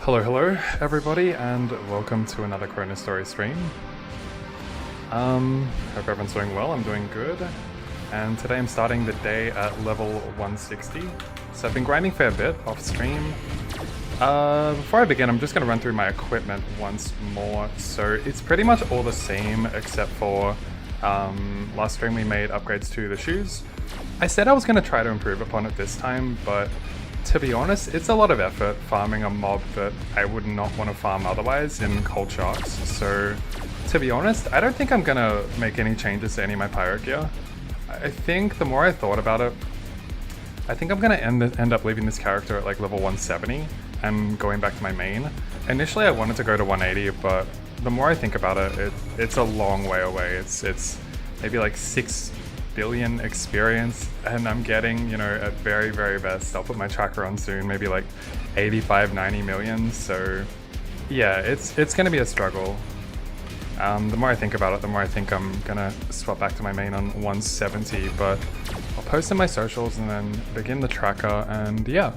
Hello everybody, and welcome to another Chronostory stream. Hope everyone's doing well. I'm doing good. And today I'm starting the day at level 160. So I've been grinding for a bit off stream. Before I begin, I'm just going to run through my equipment once more. So it's pretty much all the same except for last stream we made upgrades to the shoes. I said I was going to try to improve upon it this time, but to be honest, it's a lot of effort farming a mob that I would not want to farm otherwise in Cold Sharks. So to be honest, I don't think I'm going to make any changes to any of my pirate gear. I think the more I thought about it, I think I'm going to end up leaving this character at like level 170 and going back to my main. Initially I wanted to go to 180, but the more I think about it, it's a long way away. It's maybe like 6 billion experience, and I'm getting, you know, at very best, I'll put my tracker on soon, maybe like 85-90 million. So yeah, it's gonna be a struggle. The more I think about it, the more I think I'm gonna swap back to my main on 170, but I'll post in my socials and then begin the tracker, and yeah,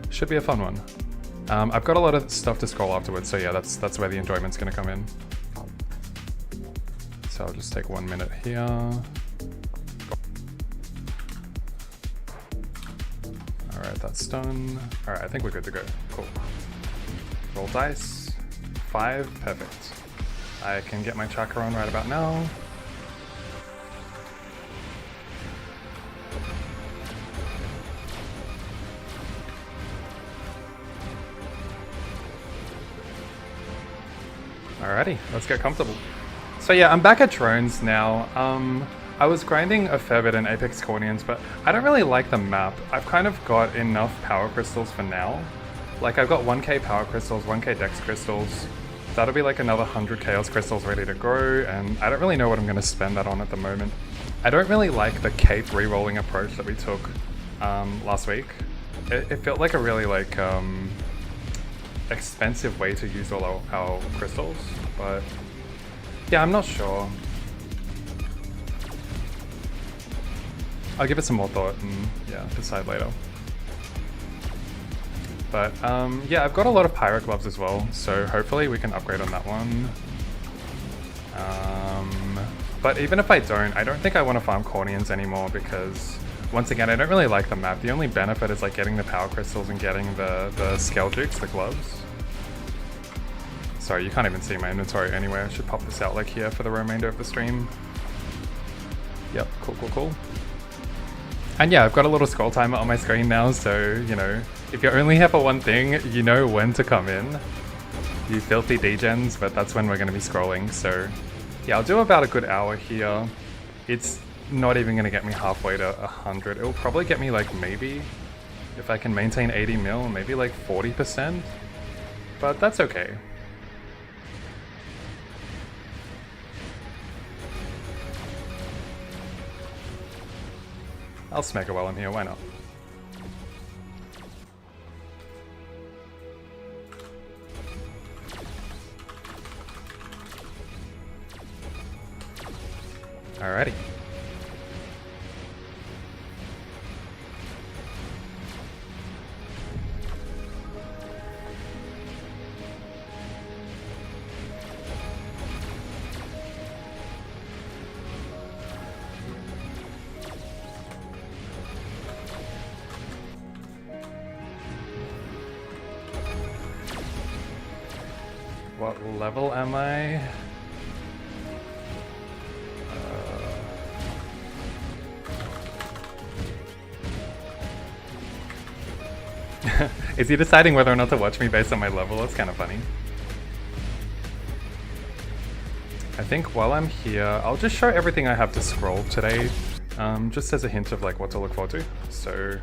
should be a fun one. I've got a lot of stuff to scroll afterwards, so yeah, that's where the enjoyment's gonna come in. So I'll just take 1 minute here. Alright, that's done. Alright, I think we're good to go. Cool. Roll dice. 5, perfect. I can get my tracker on right about now. Alrighty, let's get comfortable. So yeah, I'm back at drones now. I was grinding a fair bit in Apex Cornians, but I don't really like the map. I've kind of got enough power crystals for now. Like, I've got 1k power crystals, 1k dex crystals. That'll be like another 100 chaos crystals ready to grow, and I don't really know what I'm going to spend that on at the moment. I don't really like the cape re-rolling approach that we took last week. It felt like a really like expensive way to use all our crystals, but yeah, I'm not sure. I'll give it some more thought and yeah, decide later. But yeah, I've got a lot of pirate gloves as well, so hopefully we can upgrade on that one. But even if I don't think I want to farm Cornians anymore, because once again, I don't really like the map. The only benefit is like getting the power crystals and getting the scale dukes, the gloves. Sorry, you can't even see my inventory anyway. I should pop this out like here for the remainder of the stream. Yep, cool. And yeah, I've got a little scroll timer on my screen now, so, you know, if you're only here for one thing, you know when to come in. You filthy degens, but that's when we're going to be scrolling, so yeah, I'll do about a good hour here. It's not even going to get me halfway to 100. It'll probably get me like maybe, if I can maintain 80 mil, maybe like 40%, but that's okay. I'll smack it while I'm here, why not? Alrighty. What level am I? Is he deciding whether or not to watch me based on my level? That's kind of funny. I think while I'm here, I'll just show everything I have to scroll today, just as a hint of like what to look forward to. So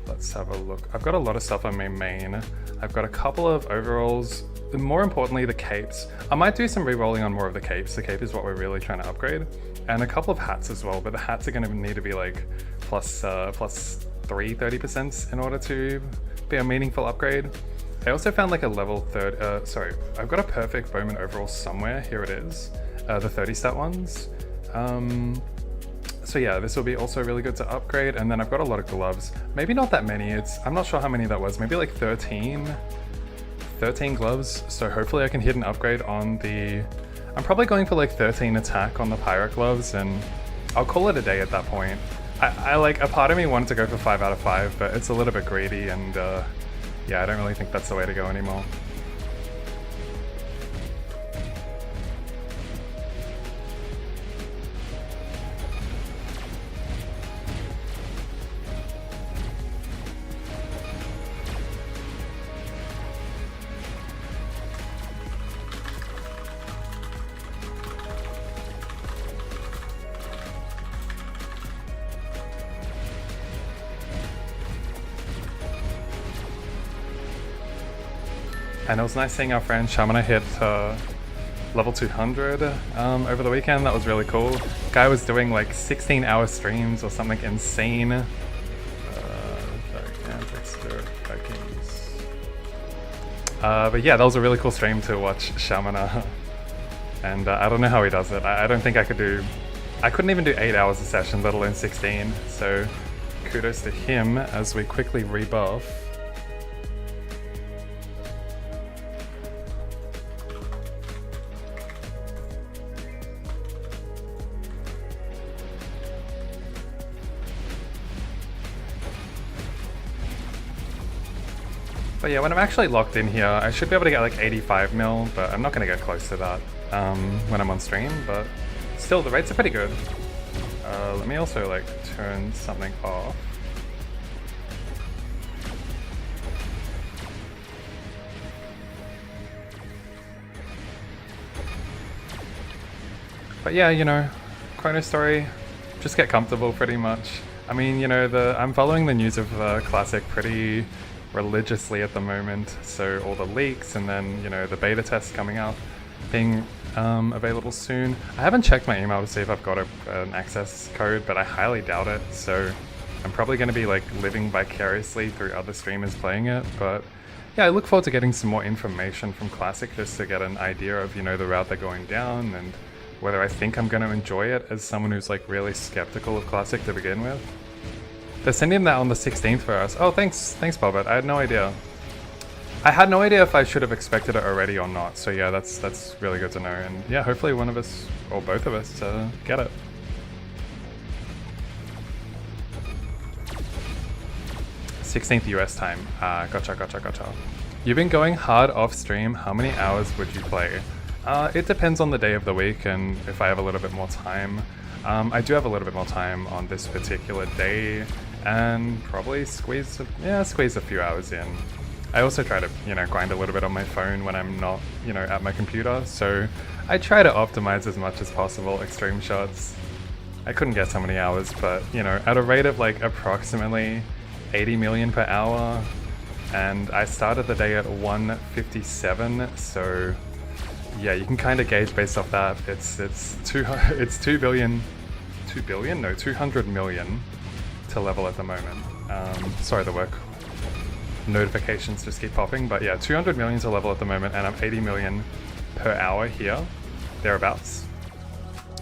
let's have a look. I've got a lot of stuff on my main. I've got a couple of overalls, and more importantly the capes. I might do some re-rolling on more of the capes. The cape is what we're really trying to upgrade. And a couple of hats as well, but the hats are going to need to be like plus 30% in order to be a meaningful upgrade. I also found like a level I've got a perfect bowman overall somewhere. Here it is, the 30 stat ones. So yeah, this will be also really good to upgrade. And then I've got a lot of gloves. Maybe not that many. I'm not sure how many that was. Maybe like 13. 13 gloves, so hopefully I can hit an upgrade on the... I'm probably going for like 13 attack on the pirate gloves, and I'll call it a day at that point. I like, a part of me wanted to go for 5 out of 5, but it's a little bit greedy, and yeah, I don't really think that's the way to go anymore. And it was nice seeing our friend Shamana hit level 200 over the weekend. That was really cool. Guy was doing like 16-hour streams or something insane. But yeah, that was a really cool stream to watch Shamana. And I don't know how he does it. I don't think I could do... I couldn't even do 8 hours a session, let alone 16. So kudos to him as we quickly rebuff. But yeah, when I'm actually locked in here, I should be able to get like 85 mil, but I'm not going to get close to that when I'm on stream, but still, the rates are pretty good. Let me also like turn something off. But yeah, you know, Chronostory, just get comfortable pretty much. I mean, you know, I'm following the news of the Classic pretty religiously at the moment, so all the leaks and then, you know, the beta test coming out being available soon. I haven't checked my email to see if I've got an access code, but I highly doubt it, so I'm probably going to be like living vicariously through other streamers playing it. But yeah, I look forward to getting some more information from Classic just to get an idea of, you know, the route they're going down and whether I think I'm going to enjoy it as someone who's like really skeptical of Classic to begin with. They're sending that on the 16th for us. Oh, thanks Bobbit. I had no idea. I had no idea if I should have expected it already or not. So yeah, that's really good to know. And yeah, hopefully one of us or both of us get it. '16th US time. Gotcha. You've been going hard off stream. How many hours would you play? It depends on the day of the week and if I have a little bit more time. I do have a little bit more time on this particular day, and probably squeeze a few hours in. I also try to, you know, grind a little bit on my phone when I'm not, you know, at my computer, so I try to optimize as much as possible extreme shots. I couldn't get so many hours, but, you know, at a rate of like approximately 80 million per hour, and I started the day at 157, so yeah, you can kind of gauge based off that. It's 200 million to level at the moment. Sorry, the work notifications just keep popping, but yeah, 200 million to level at the moment, and I'm 80 million per hour here, thereabouts.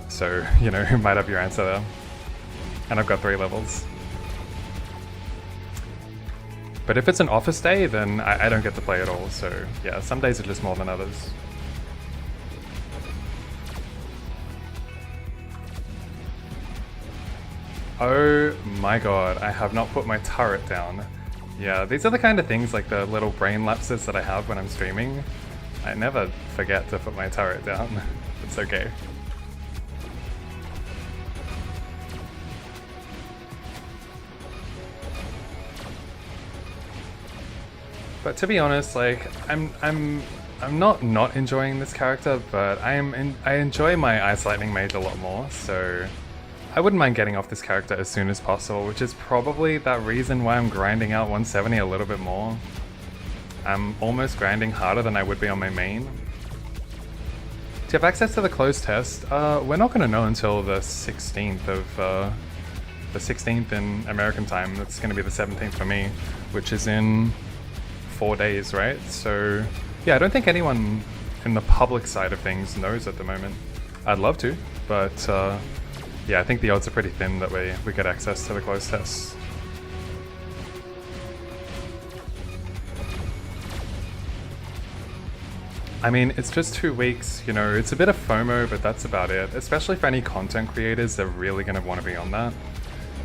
So, you know, you might have your answer there. And I've got 3 levels. But if it's an office day, then I don't get to play at all, so yeah, some days are just more than others. Oh my god, I have not put my turret down. Yeah, these are the kind of things, like the little brain lapses that I have when I'm streaming. I never forget to put my turret down. It's okay. But to be honest, like, I'm not enjoying this character, but I enjoy my Ice Lightning Mage a lot more, so I wouldn't mind getting off this character as soon as possible, which is probably that reason why I'm grinding out 170 a little bit more. I'm almost grinding harder than I would be on my main. To have access to the closed test, we're not going to know until the 16th of the 16th in American time. That's going to be the 17th for me, which is in 4 days, right? So yeah, I don't think anyone in the public side of things knows at the moment. I'd love to, but yeah, I think the odds are pretty thin that we get access to the closed tests. I mean, it's just 2 weeks, you know, it's a bit of FOMO, but that's about it. Especially for any content creators, they're really gonna want to be on that.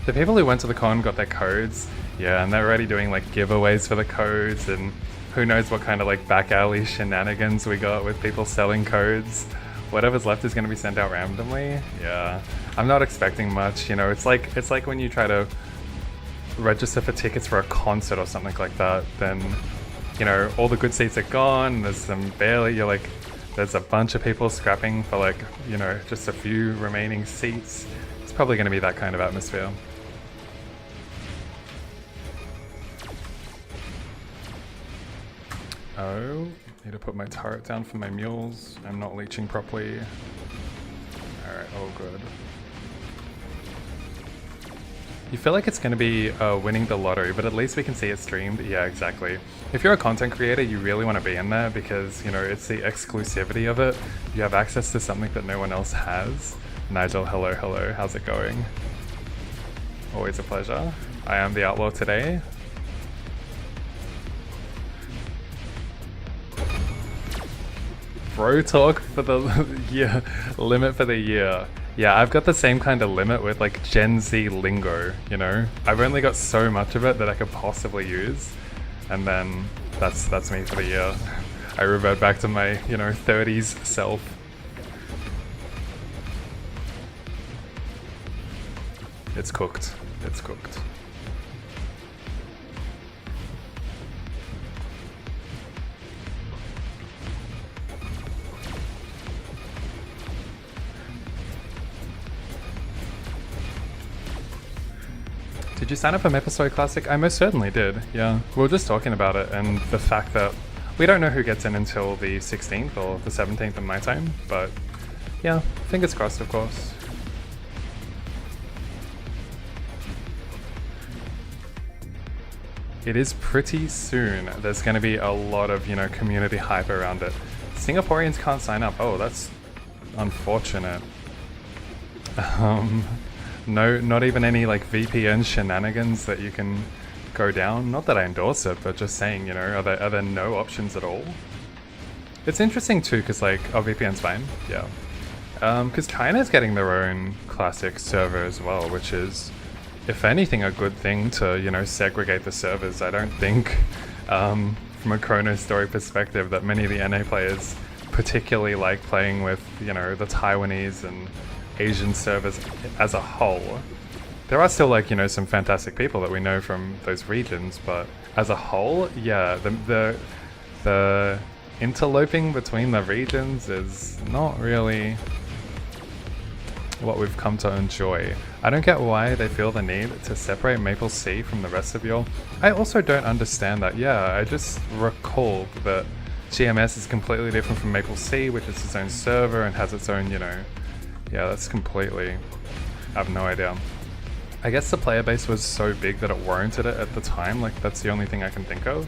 The people who went to the con got their codes, yeah, and they're already doing like giveaways for the codes, and who knows what kind of like back alley shenanigans we got with people selling codes. Whatever's left is gonna be sent out randomly. Yeah, I'm not expecting much, you know, it's like when you try to register for tickets for a concert or something like that, then, you know, all the good seats are gone, there's some barely, you're like, there's a bunch of people scrapping for like, you know, just a few remaining seats. It's probably gonna be that kind of atmosphere. Oh, need to put my turret down for my mules. I'm not leeching properly. Alright, all good. You feel like it's going to be winning the lottery, but at least we can see it streamed. Yeah, exactly. If you're a content creator, you really want to be in there because, you know, it's the exclusivity of it. You have access to something that no one else has. Nigel, hello, hello. How's it going? Always a pleasure. I am the Outlaw today. Bro talk for the year, limit for the year. Yeah, I've got the same kind of limit with like Gen Z lingo, you know? I've only got so much of it that I could possibly use. And then that's me for the year. I revert back to my, you know, 30s self. It's cooked. It's cooked. Did you sign up for MapleStory Classic? I most certainly did, yeah. We were just talking about it and the fact that we don't know who gets in until the 16th or the 17th of my time, but yeah, fingers crossed, of course. It is pretty soon. There's going to be a lot of, you know, community hype around it. Singaporeans can't sign up. Oh, that's unfortunate. No, not even any like VPN shenanigans that you can go down. Not that I endorse it, but just saying, you know, are there no options at all? It's interesting too, because like, oh, VPN's fine, yeah. Because China's getting their own classic server as well, which is, if anything, a good thing to, you know, segregate the servers. I don't think, from a Chronostory perspective, that many of the NA players particularly like playing with, you know, the Taiwanese and Asian servers as a whole. There are still like, you know, some fantastic people that we know from those regions, but as a whole, yeah, the interloping between the regions is not really what we've come to enjoy. I don't get why they feel the need to separate Maple Sea from the rest of y'all. I also don't understand that. Yeah, I just recalled that GMS is completely different from Maple Sea, which is its own server and has its own, you know, yeah, that's completely, I have no idea. I guess the player base was so big that it warranted it at the time, like that's the only thing I can think of.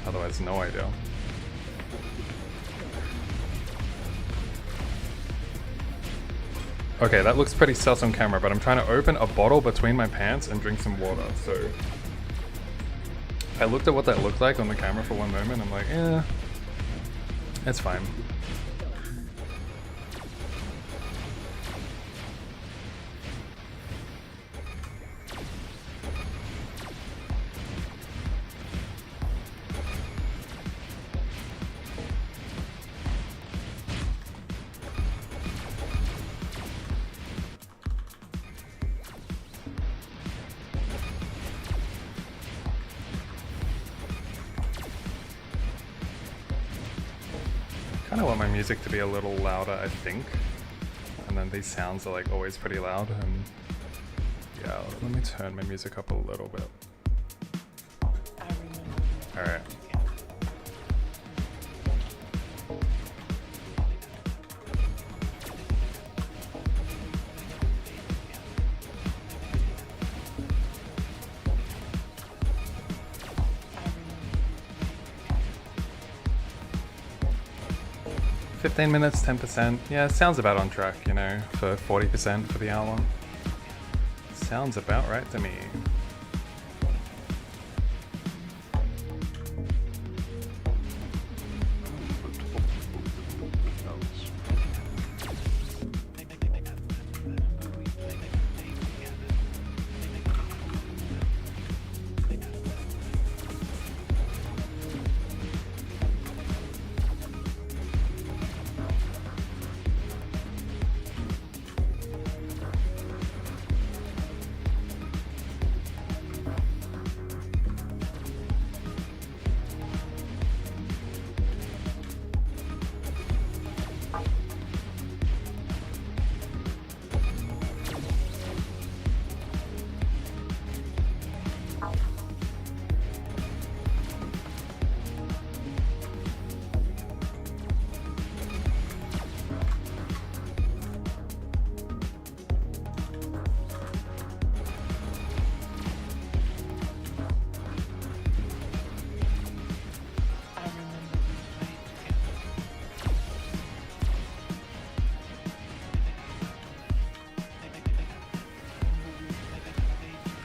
Otherwise, no idea. Okay, that looks pretty sus on camera, but I'm trying to open a bottle between my pants and drink some water, so... I looked at what that looked like on the camera for one moment, I'm like, eh, it's fine. I want my music to be a little louder, I think. And then these sounds are like always pretty loud, and yeah, let me turn my music up a little bit. Alright. $15 minutes, 10%. Yeah, sounds about on track, you know, for 40% for the hour. Sounds about right to me.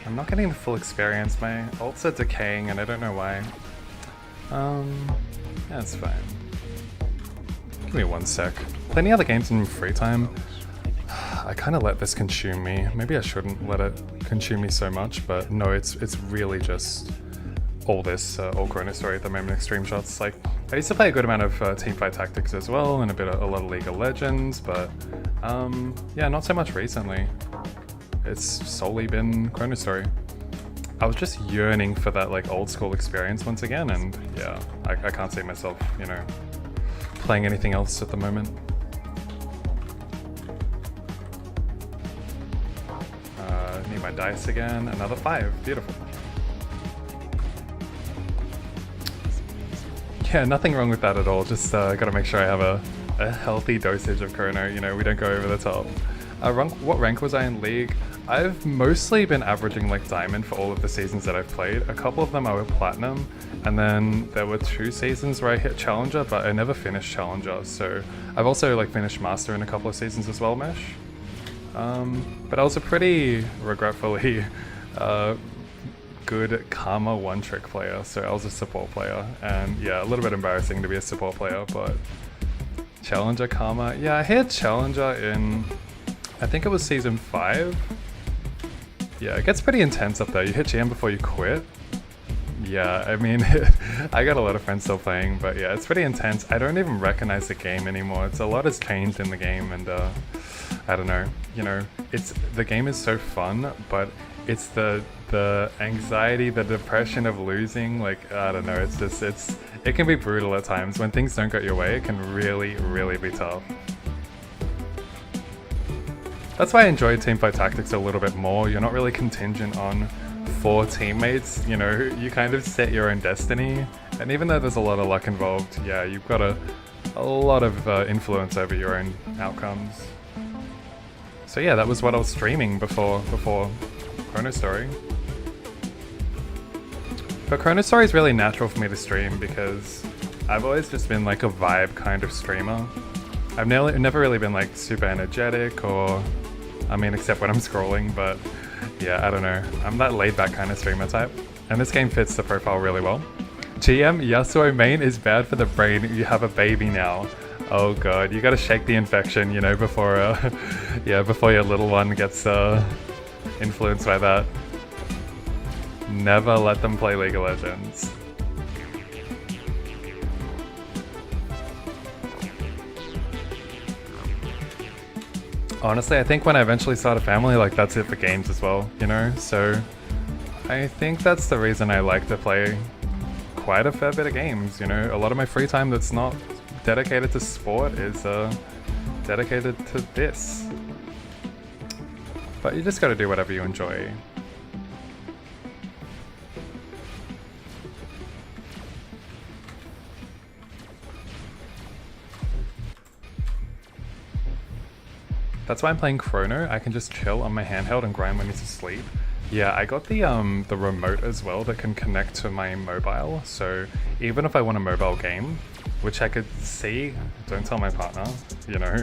I'm not getting the full experience. My ults are decaying and I don't know why. Yeah, it's fine. Give me 1 sec. Plenty other games in free time. I kind of let this consume me. Maybe I shouldn't let it consume me so much, but no, it's really just all this, all Chronostory at the moment, extreme shots. Like, I used to play a good amount of Teamfight Tactics as well, and a lot of League of Legends, but yeah, not so much recently. It's solely been Chronostory. I was just yearning for that like old school experience once again, and yeah, I can't see myself, you know, playing anything else at the moment. Need my dice again. Another 5. Beautiful. Yeah, nothing wrong with that at all. Just gotta make sure I have a healthy dosage of Chrono. You know, we don't go over the top. What rank was I in League? I've mostly been averaging like Diamond for all of the seasons that I've played. A couple of them I were Platinum, and then there were 2 seasons where I hit Challenger, but I never finished Challenger. So I've also like finished Master in a couple of seasons as well, Mesh. But I was a pretty regretfully good Karma one-trick player, so I was a support player, and yeah, a little bit embarrassing to be a support player, but Challenger Karma, yeah, I hit Challenger in, I think it was season 5. Yeah, it gets pretty intense up there. You hit GM before you quit. Yeah, I mean, I got a lot of friends still playing, but yeah, it's pretty intense. I don't even recognize the game anymore. It's a lot has changed in the game, and I don't know, you know, the game is so fun, but it's the anxiety, the depression of losing, like, I don't know, it can be brutal at times. When things don't go your way, it can really, really be tough. That's why I enjoy Teamfight Tactics a little bit more. You're not really contingent on 4 teammates, you know, you kind of set your own destiny, and even though there's a lot of luck involved, yeah, you've got a lot of influence over your own outcomes. So yeah, that was what I was streaming before Chronostory. But Chronostory is really natural for me to stream because I've always just been like a vibe kind of streamer. I've never really been like super energetic, or, I mean, except when I'm scrolling, but yeah, I don't know. I'm that laid back kind of streamer type, and this game fits the profile really well. GM, Yasuo main is bad for the brain. You have a baby now. Oh god, you gotta shake the infection, you know, before yeah, before your little one gets influenced by that. Never let them play League of Legends. Honestly, I think when I eventually start a family, like, that's it for games as well, you know? So I think that's the reason I like to play quite a fair bit of games, you know? A lot of my free time that's not dedicated to sport is dedicated to this. But you just gotta do whatever you enjoy. That's why I'm playing Chrono. I can just chill on my handheld and grind when he's asleep. Yeah, I got the remote as well that can connect to my mobile. So even if I want a mobile game, which I could see, don't tell my partner, you know,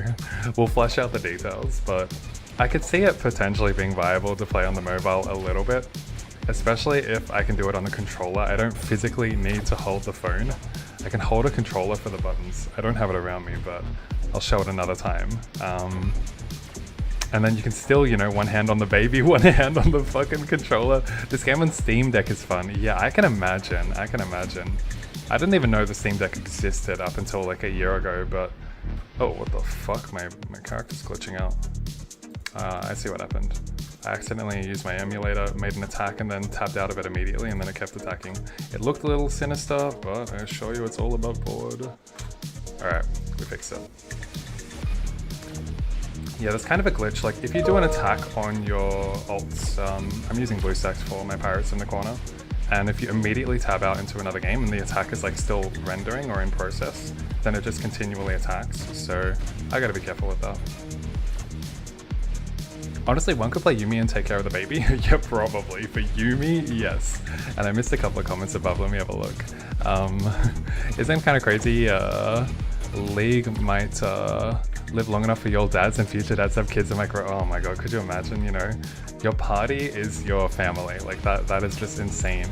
we'll flesh out the details, but I could see it potentially being viable to play on the mobile a little bit, especially if I can do it on the controller. I don't physically need to hold the phone. I can hold a controller for the buttons. I don't have it around me, but I'll show it another time. And then you can still, you know, one hand on the baby, one hand on the fucking controller. This game on Steam Deck is fun. Yeah, I can imagine. I didn't even know the Steam Deck existed up until like a year ago, but... Oh, what the fuck? My character's glitching out. I see what happened. I accidentally used my emulator, made an attack, and then tapped out of it immediately, and then it kept attacking. It looked a little sinister, but I assure you it's all above board. Alright, we fixed it. Yeah, there's kind of a glitch. Like, if you do an attack on your ults, I'm using BlueStacks for my pirates in the corner, and if you immediately tab out into another game and the attack is like still rendering or in process, then it just continually attacks. So I gotta be careful with that. Honestly, one could play Yuumi and take care of the baby. Yeah, probably. For Yuumi, yes. And I missed a couple of comments above. Let me have a look. Isn't it kind of crazy? League might live long enough for your dads and future dads to have kids in oh my god, could you imagine, you know, your party is your family. Like that is just insane.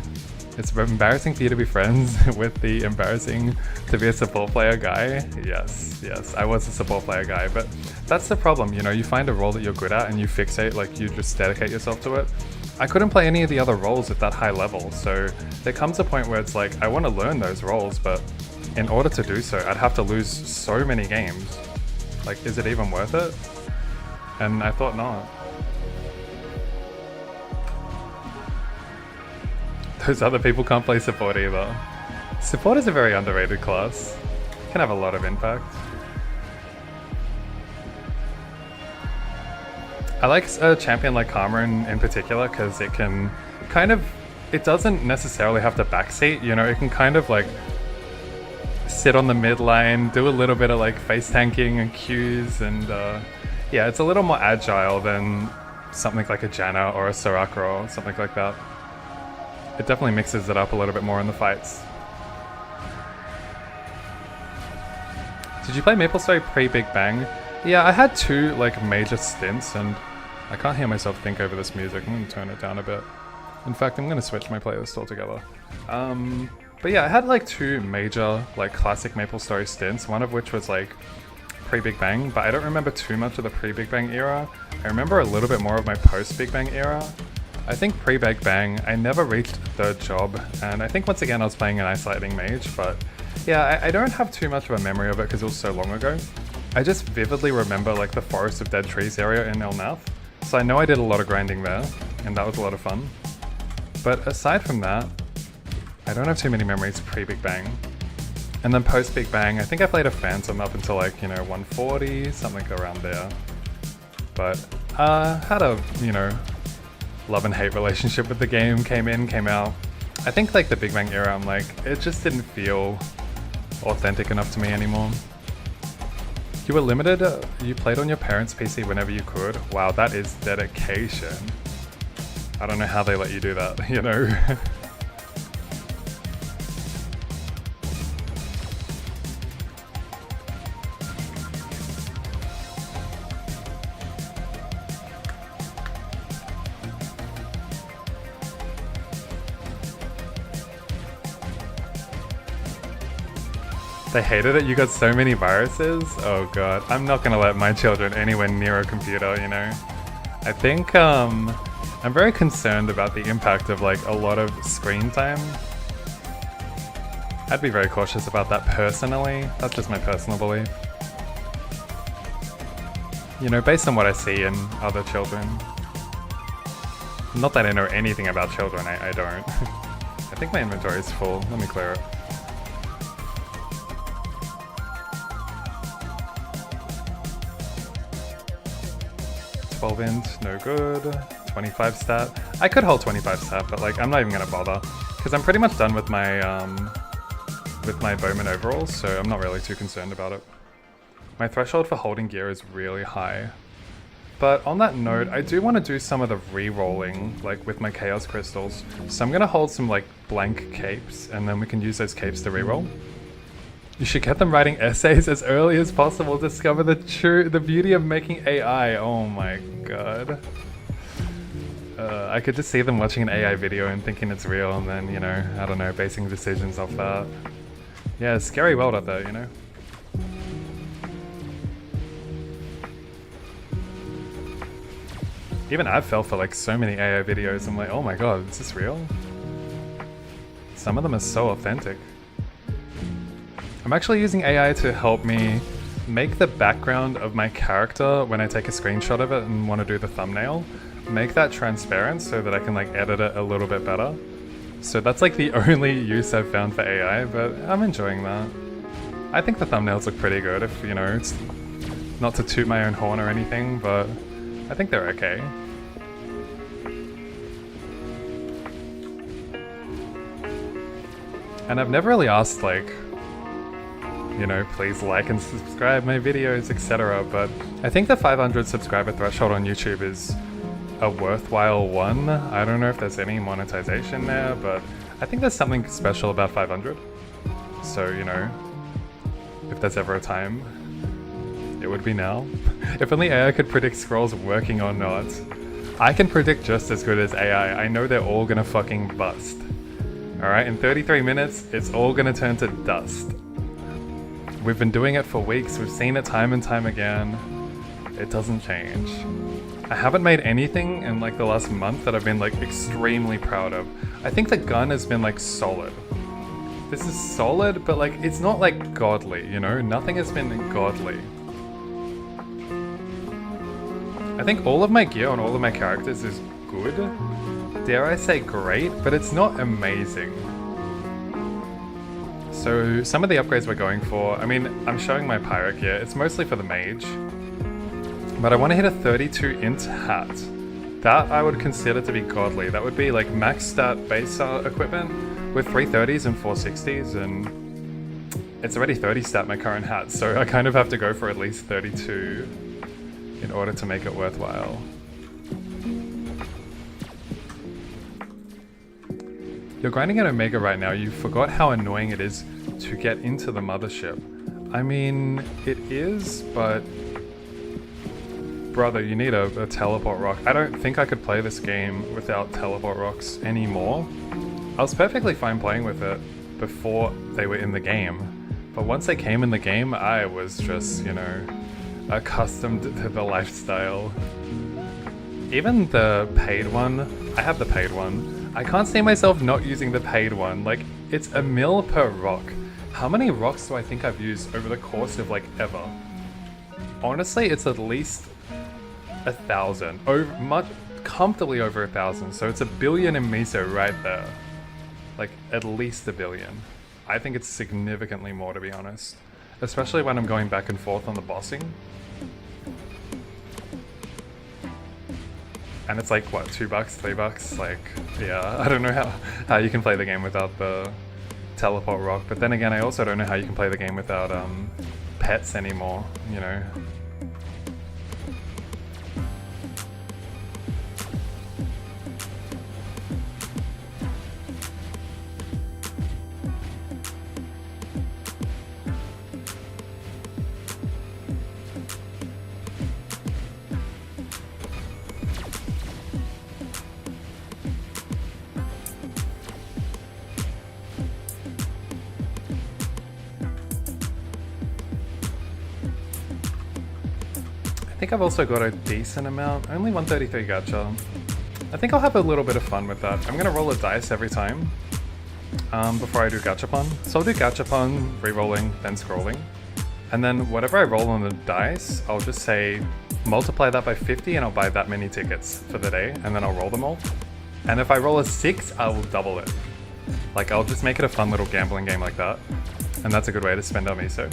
It's embarrassing for you to be friends with the embarrassing to be a support player guy. Yes, I was a support player guy, but that's the problem, you know, you find a role that you're good at and you fixate, like you just dedicate yourself to it. I couldn't play any of the other roles at that high level, so there comes a point where it's like, I want to learn those roles, but in order to do so, I'd have to lose so many games. Like, is it even worth it? And I thought not. Those other people can't play support either. Support is a very underrated class. It can have a lot of impact. I like a champion like Karma in particular because it can kind of, it doesn't necessarily have to backseat, you know, it can kind of like sit on the mid lane, do a little bit of like face tanking and Qs, and yeah, it's a little more agile than something like a Janna or a Soraka or something like that. It definitely mixes it up a little bit more in the fights. Did you play MapleStory pre-Big Bang? Yeah, I had 2 like major stints, and I can't hear myself think over this music. I'm gonna turn it down a bit. In fact, I'm gonna switch my playlist altogether. But yeah, I had like 2 major like classic MapleStory stints, one of which was like pre-Big Bang, but I don't remember too much of the pre-Big Bang era. I remember a little bit more of my post-Big Bang era. I think pre-Big Bang, I never reached 3rd job, and I think once again I was playing an Isolating Mage, but yeah, I don't have too much of a memory of it because it was so long ago. I just vividly remember like the Forest of Dead Trees area in Elnath, so I know I did a lot of grinding there, and that was a lot of fun. But aside from that, I don't have too many memories pre-Big Bang. And then post-Big Bang, I think I played a Phantom up until like, you know, 140, something around there. But had a, you know, love and hate relationship with the game, came in, came out. I think like the Big Bang era, I'm like, it just didn't feel authentic enough to me anymore. You were limited, you played on your parents' PC whenever you could. Wow, that is dedication. I don't know how they let you do that, you know? They hated it, you got so many viruses? Oh god, I'm not gonna let my children anywhere near a computer, you know? I think, I'm very concerned about the impact of like a lot of screen time. I'd be very cautious about that personally, that's just my personal belief. You know, based on what I see in other children. Not that I know anything about children, I don't. I think my inventory is full, let me clear it. 12 int, no good. 25 stat. I could hold 25 stat, but like I'm not even gonna bother because I'm pretty much done with my bowman overalls, so I'm not really too concerned about it. My threshold for holding gear is really high. But on that note, I do want to do some of the re-rolling, like with my chaos crystals. So I'm gonna hold some like blank capes, and then we can use those capes to re-roll. You should get them writing essays as early as possible. Discover the beauty of making AI. Oh my god. I could just see them watching an AI video and thinking it's real, and then, you know, I don't know, basing decisions off that. Yeah, it's a scary world out there, you know? Even I fell for like so many AI videos. I'm like, oh my god, is this real? Some of them are so authentic. I'm actually using AI to help me make the background of my character when I take a screenshot of it and want to do the thumbnail, make that transparent so that I can like edit it a little bit better. So that's like the only use I've found for AI, but I'm enjoying that. I think the thumbnails look pretty good if, you know, it's not to toot my own horn or anything, but I think they're okay. And I've never really asked like, you know, please like and subscribe my videos, etc. But I think the 500 subscriber threshold on YouTube is a worthwhile one. I don't know if there's any monetization there, but I think there's something special about 500. So, you know, if there's ever a time, it would be now. If only AI could predict scrolls working or not. I can predict just as good as AI. I know they're all gonna fucking bust. Alright, in 33 minutes, it's all gonna turn to dust. We've been doing it for weeks, we've seen it time and time again. It doesn't change. I haven't made anything in like the last month that I've been like extremely proud of. I think the gun has been like solid. This is solid, but like it's not like godly, you know? Nothing has been godly. I think all of my gear on all of my characters is good. Dare I say great, but it's not amazing. So some of the upgrades we're going for, I mean, I'm showing my pirate gear. It's mostly for the mage. But I want to hit a 32 int hat. That I would consider to be godly. That would be like max stat base equipment with 330s and 460s, and it's already 30 stat my current hat, so I kind of have to go for at least 32 in order to make it worthwhile. You're grinding at Omega right now, you forgot how annoying it is to get into the mothership. I mean, it is, but brother, you need a teleport rock. I don't think I could play this game without teleport rocks anymore. I was perfectly fine playing with it before they were in the game, but once they came in the game, I was just, you know, accustomed to the lifestyle. Even the paid one, I have the paid one. I can't see myself not using the paid one. Like, it's a mil per rock. How many rocks do I think I've used over the course of like ever? Honestly, it's at least 1,000, comfortably over 1,000, so it's 1 billion in miso right there. Like, at least 1 billion. I think it's significantly more, to be honest. Especially when I'm going back and forth on the bossing. And it's like, what, $2, $3? Like, yeah, I don't know how you can play the game without the teleport rock, but then again, I also don't know how you can play the game without pets anymore, you know? I think I've also got a decent amount, only 133 gacha. I think I'll have a little bit of fun with that. I'm gonna roll a dice every time before I do Gachapon. So I'll do Gachapon, re-rolling, then scrolling. And then whatever I roll on the dice, I'll just say multiply that by 50 and I'll buy that many tickets for the day, and then I'll roll them all. And if I roll a 6, I will double it. Like, I'll just make it a fun little gambling game like that. And that's a good way to spend our miso.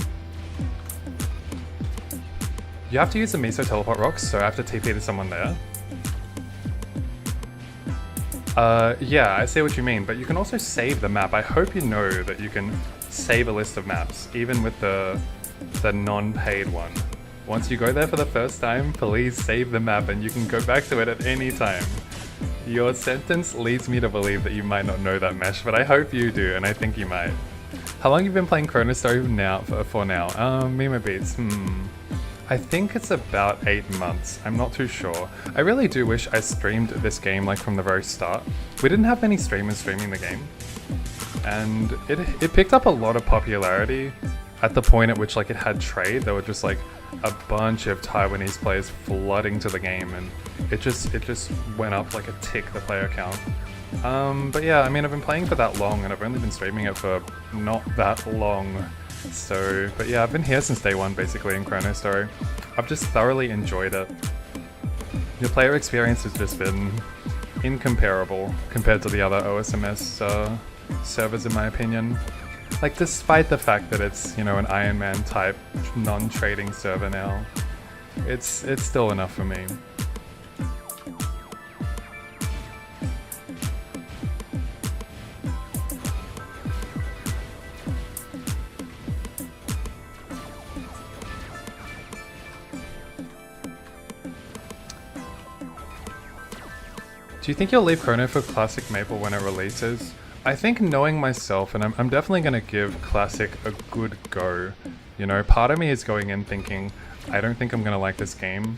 You have to use the miso teleport rocks, so I have to TP to someone there. Yeah, I see what you mean, but you can also save the map. I hope you know that you can save a list of maps, even with the non-paid one. Once you go there for the first time, please save the map and you can go back to it at any time. Your sentence leads me to believe that you might not know that mesh, but I hope you do, and I think you might. How long have you been playing Chronostory for now? Mimo Beats, I think it's about 8 months, I'm not too sure. I really do wish I streamed this game like from the very start. We didn't have many streamers streaming the game, and it picked up a lot of popularity at the point at which like it had trade. There were just like a bunch of Taiwanese players flooding to the game, and it just went up like a tick, the player count. But yeah, I mean, I've been playing for that long and I've only been streaming it for not that long. So, but yeah, I've been here since day one basically in Chronostory. I've just thoroughly enjoyed it. Your player experience has just been incomparable compared to the other OSMS servers in my opinion. Like, despite the fact that it's, you know, an Iron Man type non-trading server now, it's still enough for me. Do you think you'll leave Chrono for Classic Maple when it releases? I think, knowing myself, and I'm definitely going to give Classic a good go You know, part of me is going in thinking, I don't think I'm gonna like this game.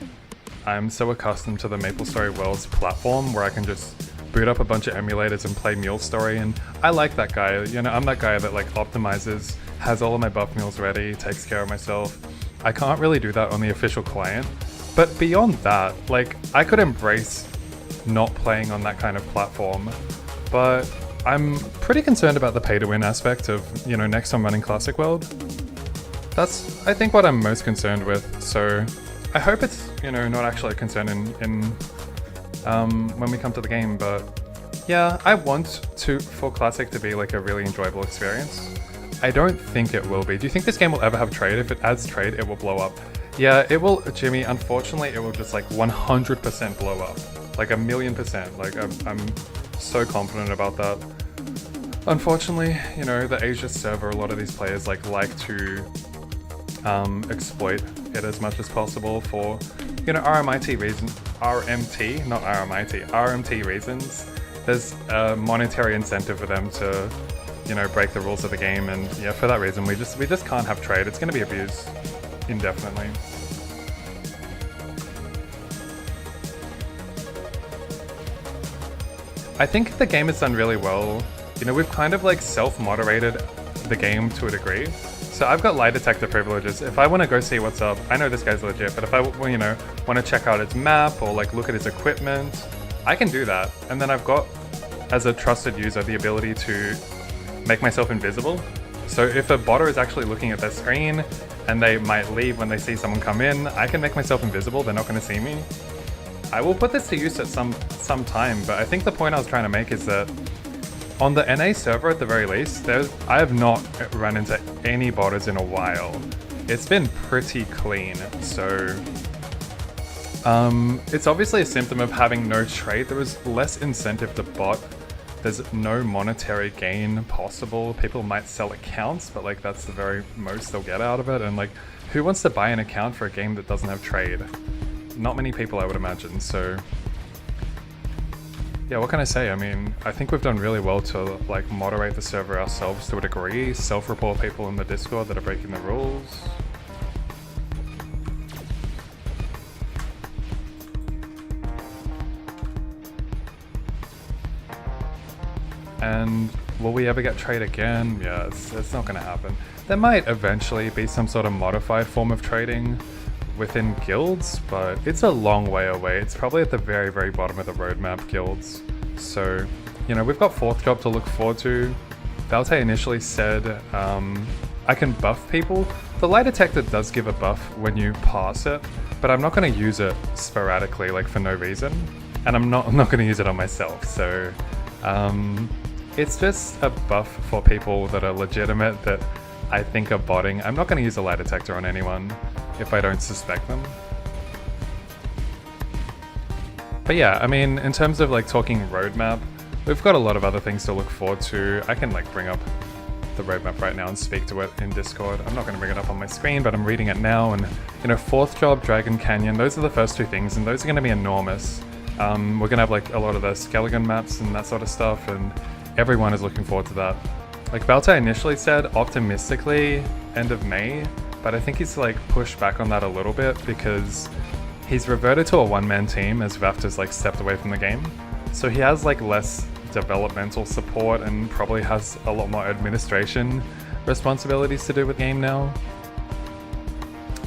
I'm so accustomed to the MapleStory Worlds platform where I can just boot up a bunch of emulators and play MuleStory, and I like that guy. You know, I'm that guy that like optimizes, has all of my buff mules ready, takes care of myself. I can't really do that on the official client. But beyond that, like, I could embrace not playing on that kind of platform, but I'm pretty concerned about the pay-to-win aspect of, you know, next I'm running Classic World. That's, I think, what I'm most concerned with, so I hope it's, you know, not actually a concern when we come to the game, but yeah, I want for Classic to be like a really enjoyable experience. I don't think it will be. Do you think this game will ever have trade? If it adds trade, it will blow up. Yeah, it will, Jimmy, unfortunately, it will just like 100% blow up. Like 1,000,000%. Like, I'm so confident about that. Unfortunately, you know, the Asia server, a lot of these players like to exploit it as much as possible for, you know, RMIT reasons. RMT, not RMIT, RMT reasons. There's a monetary incentive for them to, you know, break the rules of the game, and yeah, for that reason, we just can't have trade. It's going to be abused indefinitely. I think the game has done really well. You know, we've kind of like self-moderated the game to a degree. So I've got lie detector privileges. If I want to go see what's up, I know this guy's legit, but if I, you know, want to check out his map or like look at his equipment, I can do that. And then I've got, as a trusted user, the ability to make myself invisible. So if a botter is actually looking at their screen and they might leave when they see someone come in, I can make myself invisible. They're not going to see me. I will put this to use at some time, but I think the point I was trying to make is that on the NA server, at the very least, I have not run into any botters in a while. It's been pretty clean, so it's obviously a symptom of having no trade. There was less incentive to bot. There's no monetary gain possible. People might sell accounts, but like that's the very most they'll get out of it. And like, who wants to buy an account for a game that doesn't have trade? Not many people, I would imagine, so yeah, what can I say? I mean, I think we've done really well to like moderate the server ourselves to a degree, self-report people in the Discord that are breaking the rules. And will we ever get trade again? Yeah, it's not gonna happen. There might eventually be some sort of modified form of trading within guilds, but it's a long way away. It's probably at the very, very bottom of the roadmap, guilds. So, you know, we've got 4th job to look forward to. Valte initially said I can buff people. The lie detector does give a buff when you pass it, but I'm not going to use it sporadically, like for no reason. And I'm not going to use it on myself. So, it's just a buff for people that are legitimate that I think are botting. I'm not going to use a lie detector on anyone if I don't suspect them. But yeah, I mean, in terms of like talking roadmap, we've got a lot of other things to look forward to. I can like bring up the roadmap right now and speak to it in Discord. I'm not going to bring it up on my screen, but I'm reading it now, and you know, 4th job, Dragon Canyon, those are the first 2 things, and those are going to be enormous. We're going to have like a lot of the Skeleton maps and that sort of stuff, and everyone is looking forward to that. Like Valte initially said, optimistically, end of May, but I think he's like pushed back on that a little bit because he's reverted to a one-man team as Vaft has like stepped away from the game. So he has like less developmental support and probably has a lot more administration responsibilities to do with game now.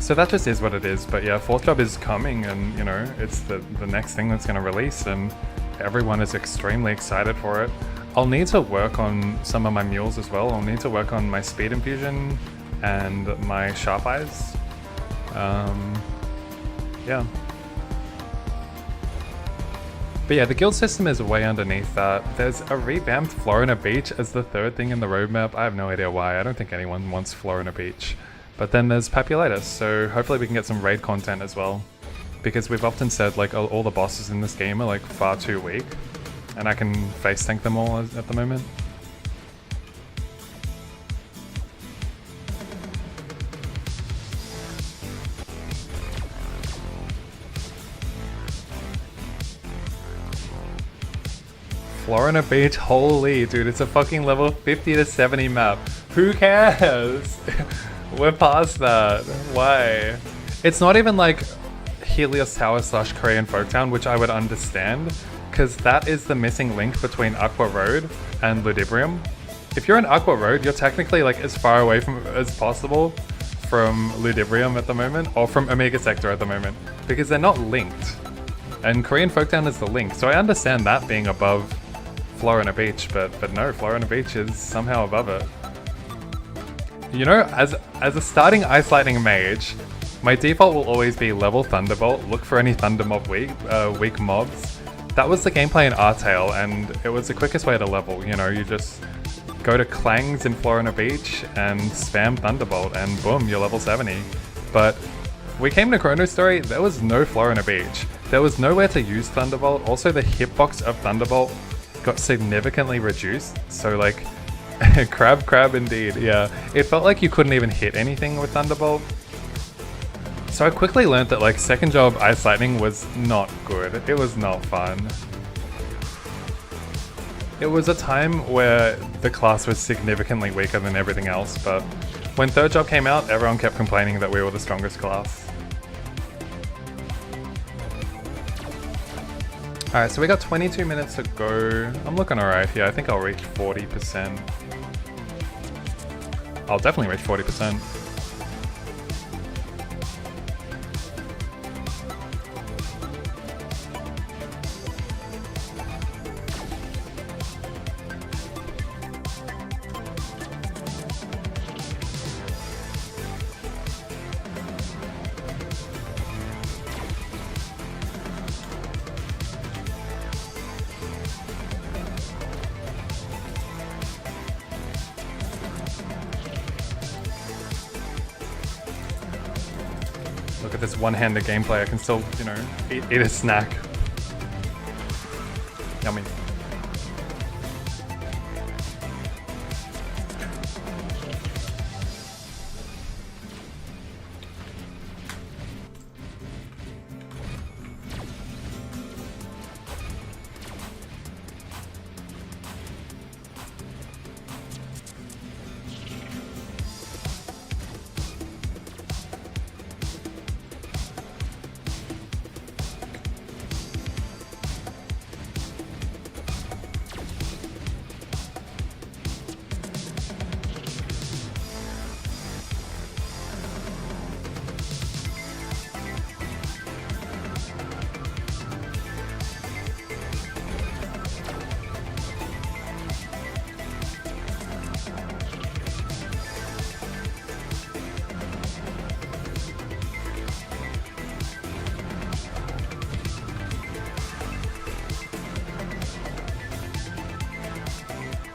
So that just is what it is. But yeah, 4th job is coming, and you know, it's the next thing that's going to release, and everyone is extremely excited for it. I'll need to work on some of my mules as well. I'll need to work on my speed infusion and my sharp eyes. Yeah. But yeah, the guild system is way underneath that. There's a revamped Florina Beach as the 3rd thing in the roadmap. I have no idea why. I don't think anyone wants Florina Beach. But then there's Papulitis, so hopefully we can get some raid content as well. Because we've often said like all the bosses in this game are like far too weak. And I can face tank them all at the moment. Florina Beach, holy dude, it's a fucking level 50 to 70 map. Who cares? We're past that. Why? It's not even like Helios Tower / Korean Folktown, which I would understand, because that is the missing link between Aqua Road and Ludibrium. If you're in Aqua Road, you're technically like as far away from as possible from Ludibrium at the moment, or from Omega Sector at the moment, because they're not linked. And Korean Folktown is the link, so I understand that being above Florina Beach, but no, Florina Beach is somehow above it. You know, as a starting Ice Lightning mage, my default will always be level Thunderbolt, look for any Thunder Mob weak mobs. That was the gameplay in R-Tail, and it was the quickest way to level. You know, you just go to Clangs in Florina Beach and spam Thunderbolt, and boom, you're level 70. But we came to Chronostory, there was no Florina Beach. There was nowhere to use Thunderbolt. Also, the hitbox of Thunderbolt got significantly reduced. So like, crab indeed, yeah. It felt like you couldn't even hit anything with Thunderbolt. So I quickly learned that like second job Ice Lightning was not good. It was not fun. It was a time where the class was significantly weaker than everything else, but when third job came out, everyone kept complaining that we were the strongest class. Alright, so we got 22 minutes to go. I'm looking alright here. I think I'll reach 40%. I'll definitely reach 40%. Look at this one-handed gameplay, I can still, you know, eat a snack. Yummy.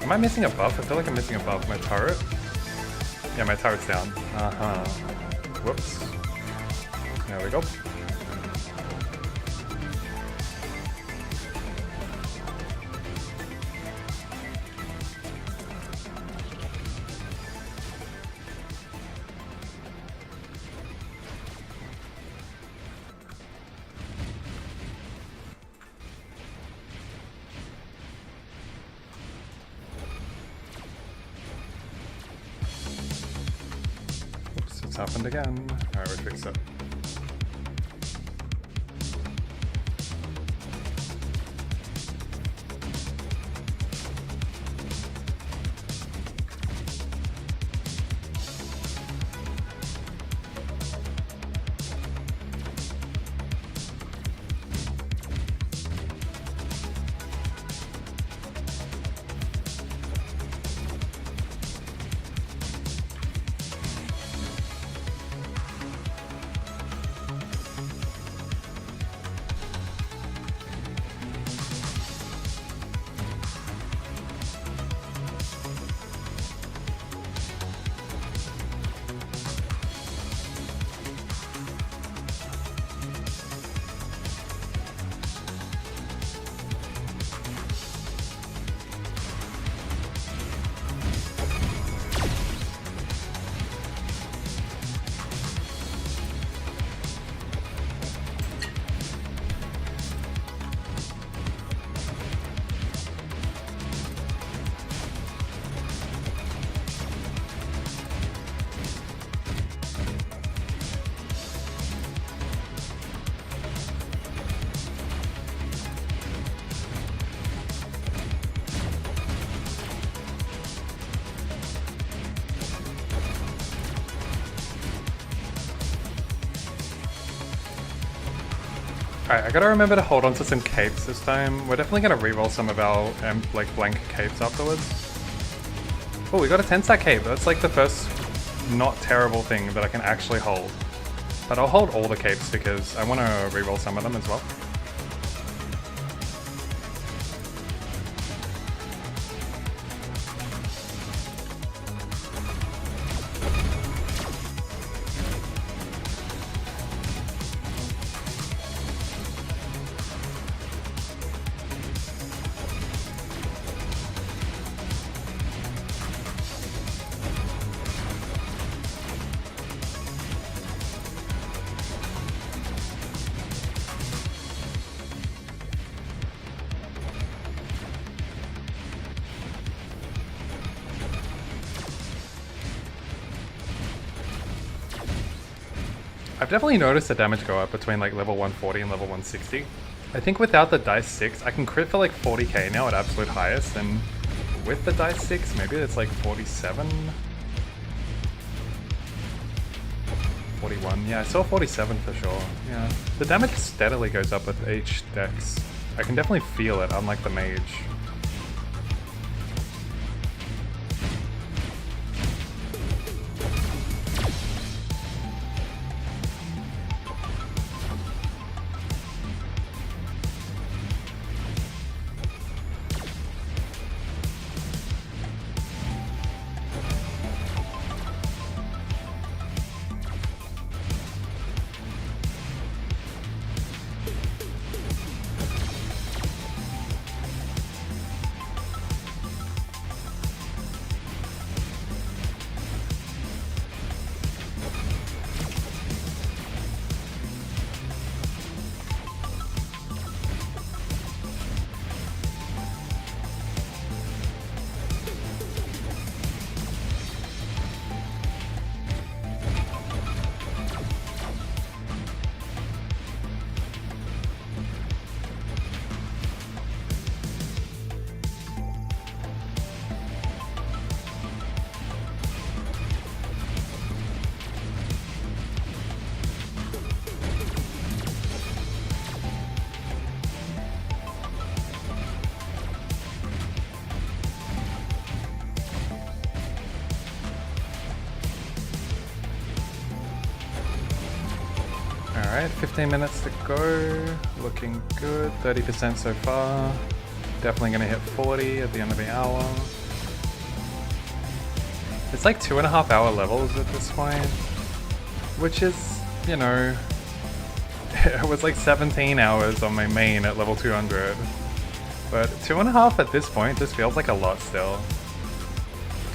Am I missing a buff? I feel like I'm missing a buff. My turret? Yeah, my turret's down. Uh-huh. Whoops. There we go. It's happened again. Alright, we fixed it. Alright, I gotta remember to hold on to some capes this time. We're definitely gonna reroll some of our like blank capes afterwards. Oh, we got a 10-stack cape. That's like the first not terrible thing that I can actually hold. But I'll hold all the capes because I want to reroll some of them as well. I've definitely noticed the damage go up between like level 140 and level 160. I think without the dice 6, I can crit for like 40k now at absolute highest, and with the dice 6, maybe it's like 47? 41, yeah, I saw 47 for sure, yeah. The damage steadily goes up with each dex. I can definitely feel it, unlike the mage. Alright, 15 minutes to go, looking good, 30% so far, definitely going to hit 40 at the end of the hour. It's like 2.5 hour levels at this point, which is, you know, it was like 17 hours on my main at level 200, but 2.5 at this point just feels like a lot still.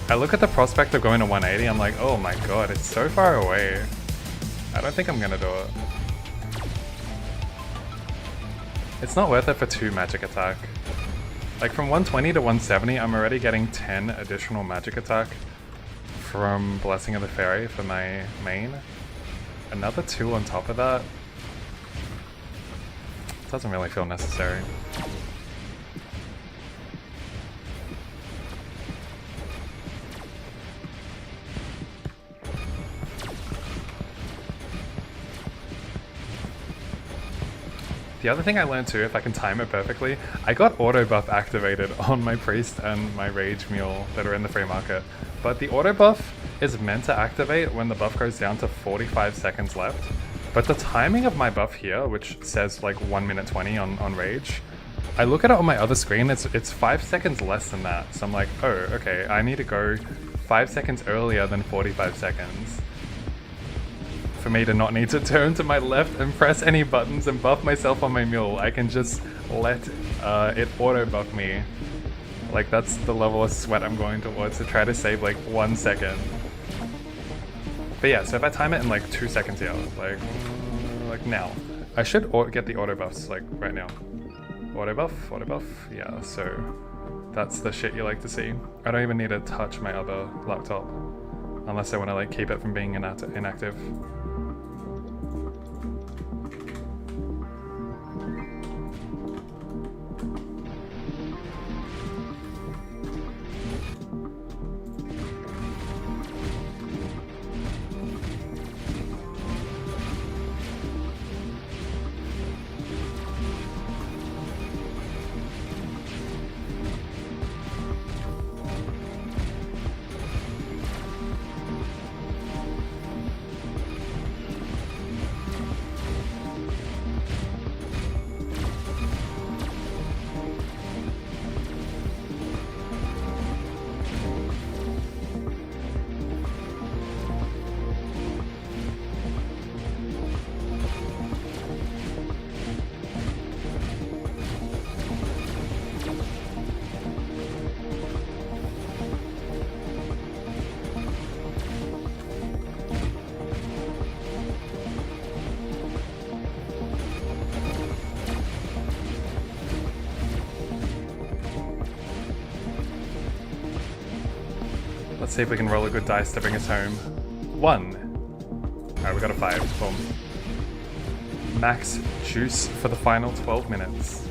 I look at the prospect of going to 180, I'm like, oh my god, it's so far away. I don't think I'm gonna do it. It's not worth it for 2 magic attack. Like from 120 to 170, I'm already getting 10 additional magic attack from Blessing of the Fairy for my main. Another 2 on top of that. Doesn't really feel necessary. The other thing I learned too, if I can time it perfectly, I got auto buff activated on my priest and my rage mule that are in the free market. But the auto buff is meant to activate when the buff goes down to 45 seconds left. But the timing of my buff here, which says like 1 minute 20 on rage, I look at it on my other screen, it's 5 seconds less than that. So I'm like, oh, okay, I need to go 5 seconds earlier than 45 seconds. For me to not need to turn to my left and press any buttons and buff myself on my mule. I can just let it auto buff me. Like that's the level of sweat I'm going towards to try to save like 1 second. But yeah, so if I time it in like 2 seconds here, like now, I should get the auto buffs like right now. Auto buff, yeah, so that's the shit you like to see. I don't even need to touch my other laptop unless I want to like keep it from being inactive. Let's see if we can roll a good dice to bring us home. 1. Alright, we got a 5. Boom. Max juice for the final 12 minutes.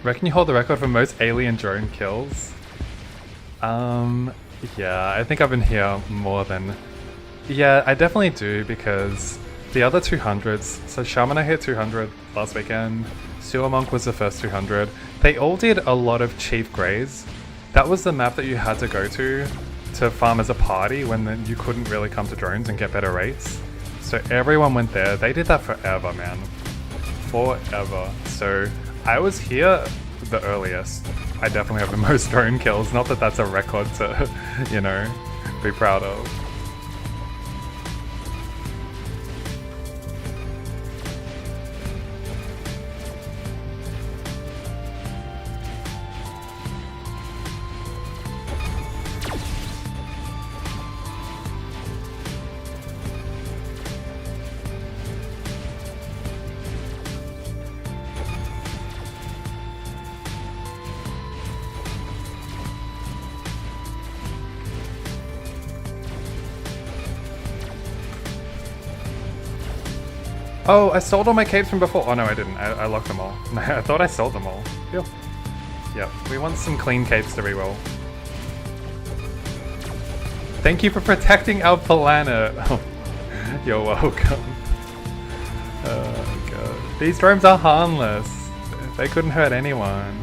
Reckon you hold the record for most alien drone kills? Yeah, I think I've been here more than... Yeah, I definitely do, because the other 200s, so Shaman I hit 200 last weekend, Sewer Monk was the first 200, they all did a lot of Chief Greys. That was the map that you had to go to farm as a party when you couldn't really come to drones and get better rates. So everyone went there, they did that forever, man. Forever. So I was here the earliest. I definitely have the most drone kills. Not that that's a record to, you know, be proud of. Oh, I sold all my capes from before. Oh no, I didn't. I locked them all. I thought I sold them all. Yep. Yep. We want some clean capes to reroll. Thank you for protecting our planet. Oh, you're welcome. Oh god. These drones are harmless. They couldn't hurt anyone.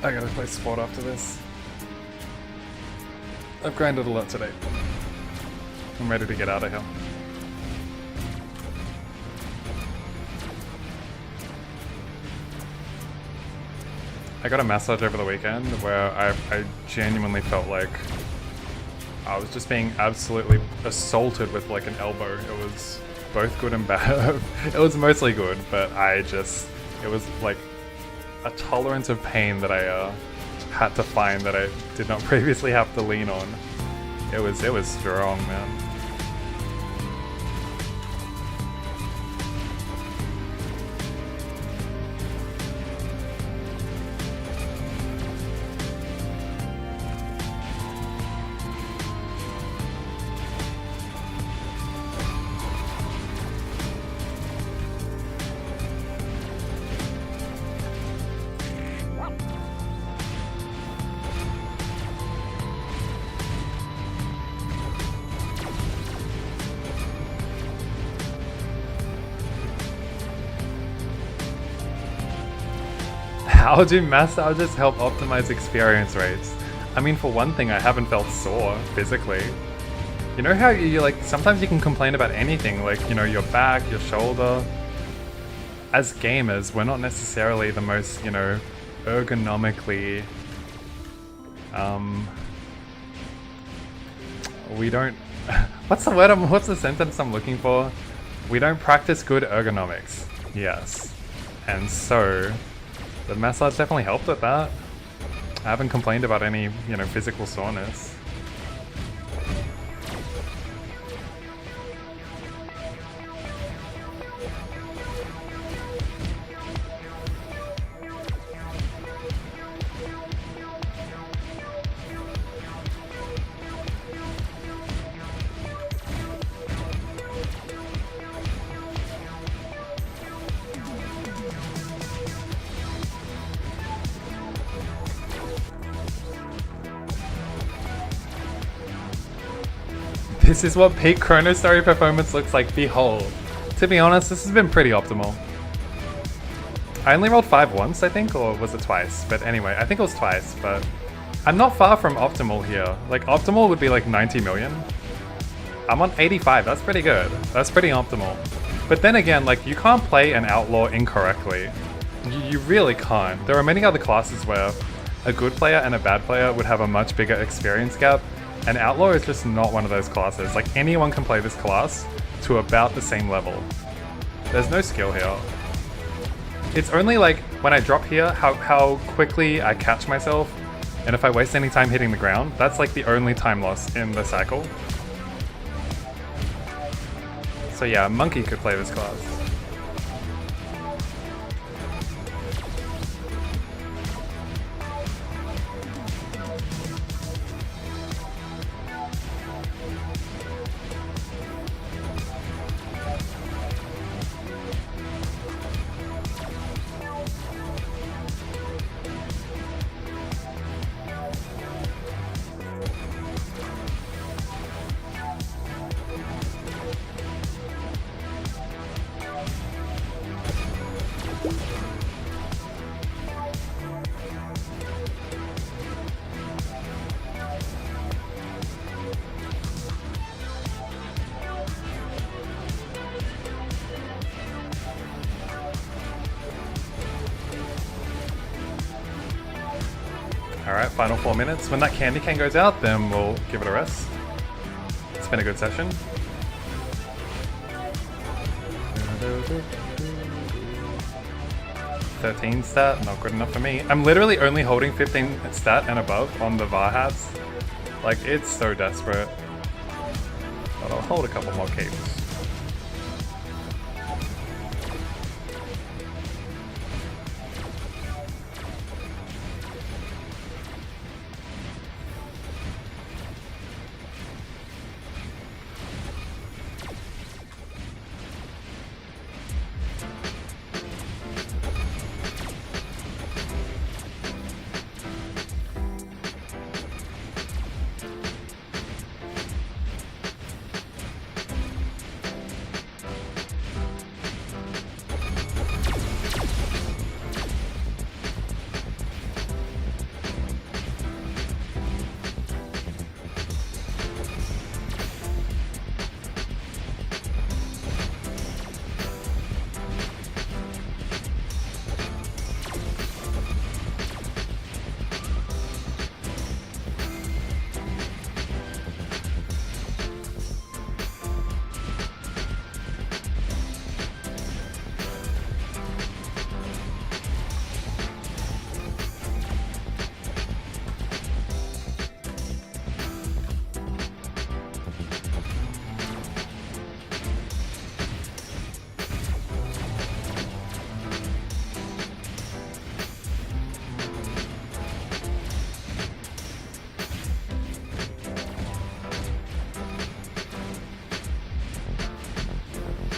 I gotta play sport after this. I've grinded a lot today. I'm ready to get out of here. I got a massage over the weekend where I genuinely felt like I was just being absolutely assaulted with like an elbow. It was both good and bad. It was mostly good, but it was like a tolerance of pain that I had to find that I did not previously have to lean on. It was strong, man. How do massages help optimize experience rates? I mean, for one thing, I haven't felt sore physically. You know how you like, sometimes you can complain about anything, like, you know, your back, your shoulder. As gamers, we're not necessarily the most, you know, ergonomically, we don't, what's the sentence I'm looking for? We don't practice good ergonomics. Yes. And so, the massage definitely helped with that. I haven't complained about any, you know, physical soreness. This is what peak Chronostory performance looks like, behold. To be honest, this has been pretty optimal. I only rolled 5 once, I think, or was it twice? But anyway, I think it was twice, but I'm not far from optimal here. Like, optimal would be like 90 million. I'm on 85, that's pretty good. That's pretty optimal. But then again, like, you can't play an outlaw incorrectly. You really can't. There are many other classes where a good player and a bad player would have a much bigger experience gap. And Outlaw is just not one of those classes. Like, anyone can play this class to about the same level. There's no skill here. It's only like, when I drop here, how quickly I catch myself, and if I waste any time hitting the ground, that's like the only time loss in the cycle. So yeah, Monkey could play this class. Alright, final 4 minutes. When that candy cane goes out, then we'll give it a rest. It's been a good session. $13 stat, not good enough for me. I'm literally only holding 15 stat and above on the VAR hats. Like, it's so desperate. But I'll hold a couple more capes.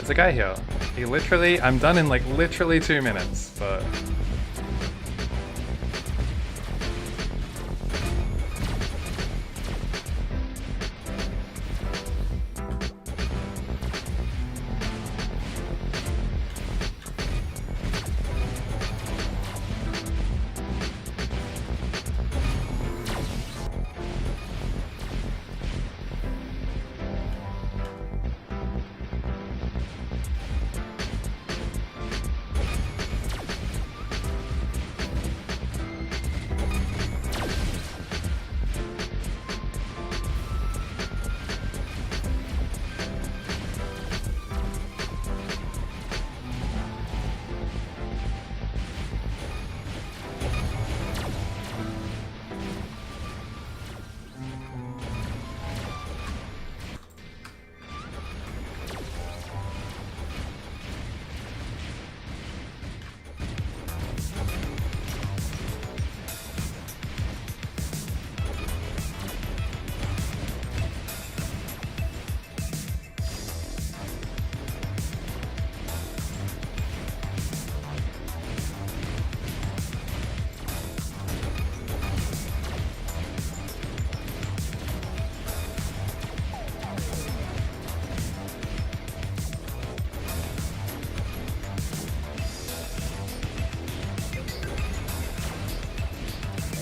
There's a guy here. He literally, I'm done in like literally 2 minutes, but...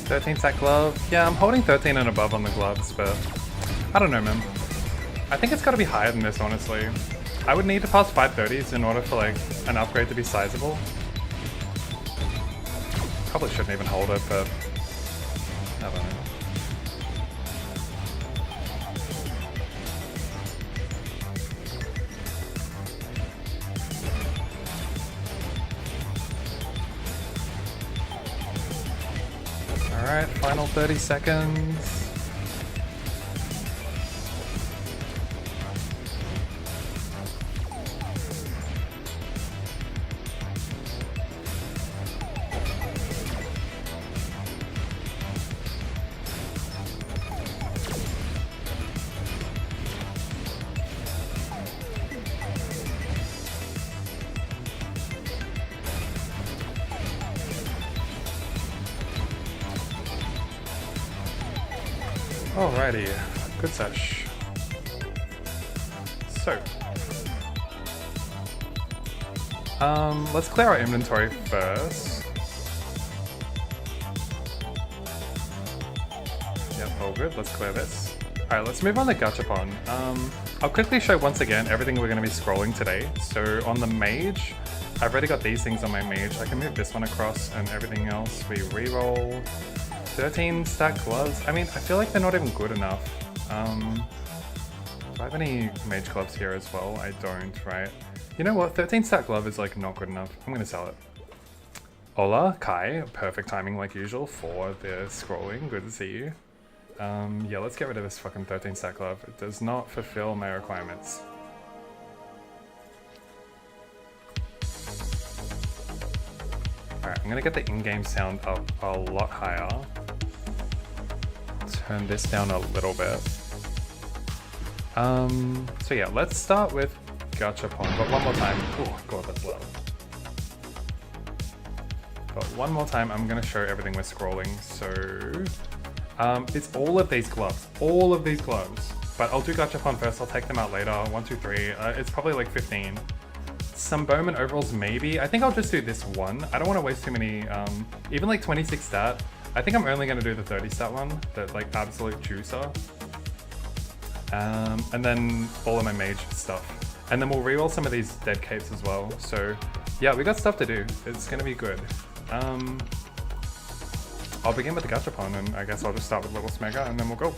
$13 stack glove. Yeah, I'm holding 13 and above on the gloves, but I don't know, man. I think it's got to be higher than this, honestly. I would need to pass 530s in order for like an upgrade to be sizable. Probably shouldn't even hold it, but I don't know. Alright, final 30 seconds. Alrighty, good sesh. So, let's clear our inventory first. Yep, all good, let's clear this. Alright, let's move on to Gachapon. I'll quickly show once again everything we're going to be scrolling today. So on the mage, I've already got these things on my mage. I can move this one across and everything else we reroll. 13 stack gloves. I mean, I feel like they're not even good enough. Do I have any mage gloves here as well? I don't, right? You know what? 13 stack glove is like not good enough. I'm gonna sell it. Hola, Kai. Perfect timing like usual for the scrolling. Good to see you. Yeah, let's get rid of this fucking 13 stack glove. It does not fulfill my requirements. Alright, I'm gonna get the in-game sound up a lot higher. Turn this down a little bit. So yeah, let's start with Gachapon, but one more time. Oh god, that's loud. But one more time, I'm gonna show everything we're scrolling. So, it's all of these gloves. All of these gloves. But I'll do Gachapon first, I'll take them out later. 1, 2, 3. It's probably like 15. Some Bowman overalls, maybe. I think I'll just do this one. I don't want to waste too many, even like 26 stat. I think I'm only going to do the 30 stat one, the like absolute juicer. And then all of my mage stuff. And then we'll reroll some of these dead capes as well. So yeah, we got stuff to do. It's going to be good. I'll begin with the Gachapon, and I guess I'll just start with Little Smega and then we'll go.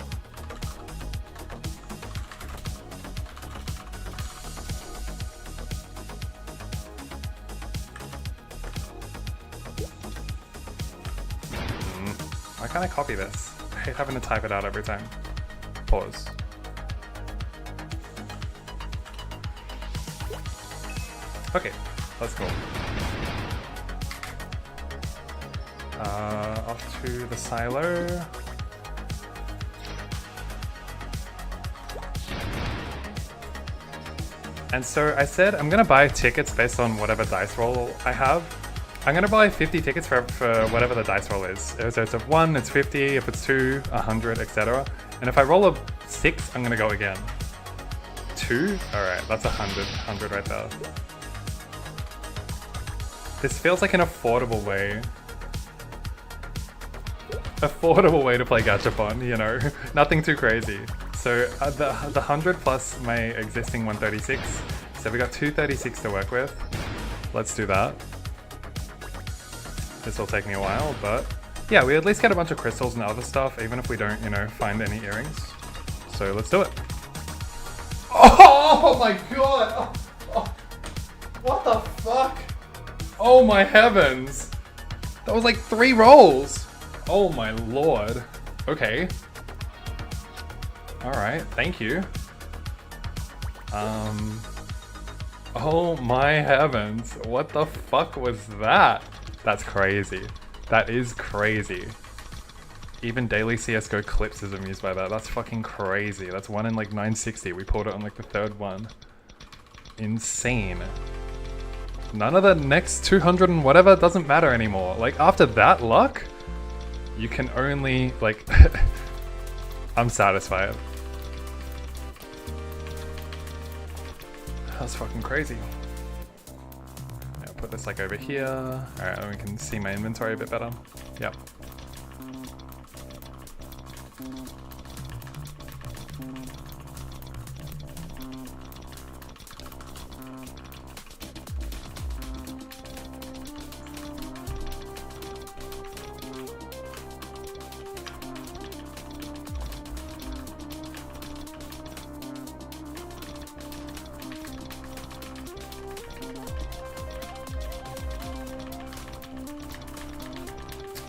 Why can't I copy this? I hate having to type it out every time. Pause. Okay, let's go. Off to the silo. And so I said I'm gonna buy tickets based on whatever dice roll I have. I'm gonna buy 50 tickets for whatever the dice roll is. So it's a 1, it's 50, if it's 2, 100, etc. And if I roll a 6, I'm gonna go again. 2? Alright, that's 100 right there. This feels like an affordable way. Affordable way to play Gachapon, you know? Nothing too crazy. So the 100 plus my existing 136. So we got 236 to work with. Let's do that. This will take me a while, but yeah, we at least get a bunch of crystals and other stuff, even if we don't, you know, find any earrings. So let's do it. Oh my god! Oh. What the fuck? Oh my heavens! That was like 3 rolls! Oh my lord. Okay. Alright, thank you. Oh my heavens. What the fuck was that? That's crazy. That is crazy. Even daily CSGO clips is amused by that. That's fucking crazy. That's 1 in like 960. We pulled it on like the 3rd one. Insane. None of the next 200 and whatever doesn't matter anymore. Like after that luck, you can only like... I'm satisfied. That's fucking crazy. Yeah, put this like over here. Alright, then we can see my inventory a bit better. Yep.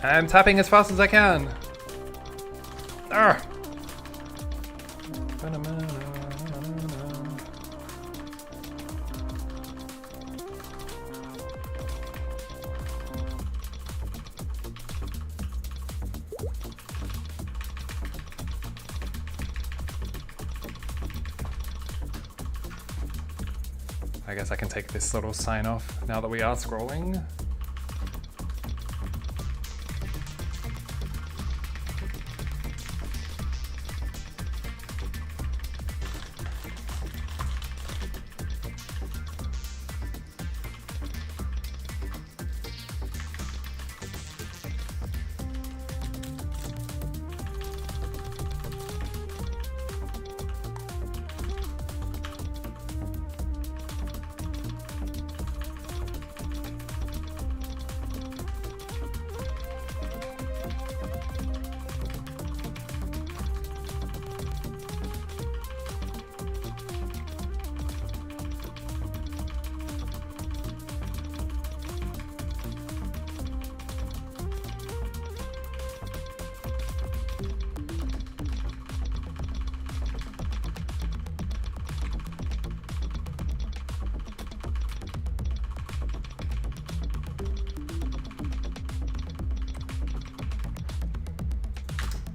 I'm tapping as fast as I can. Arrgh. I guess I can take this little sign off now that we are scrolling.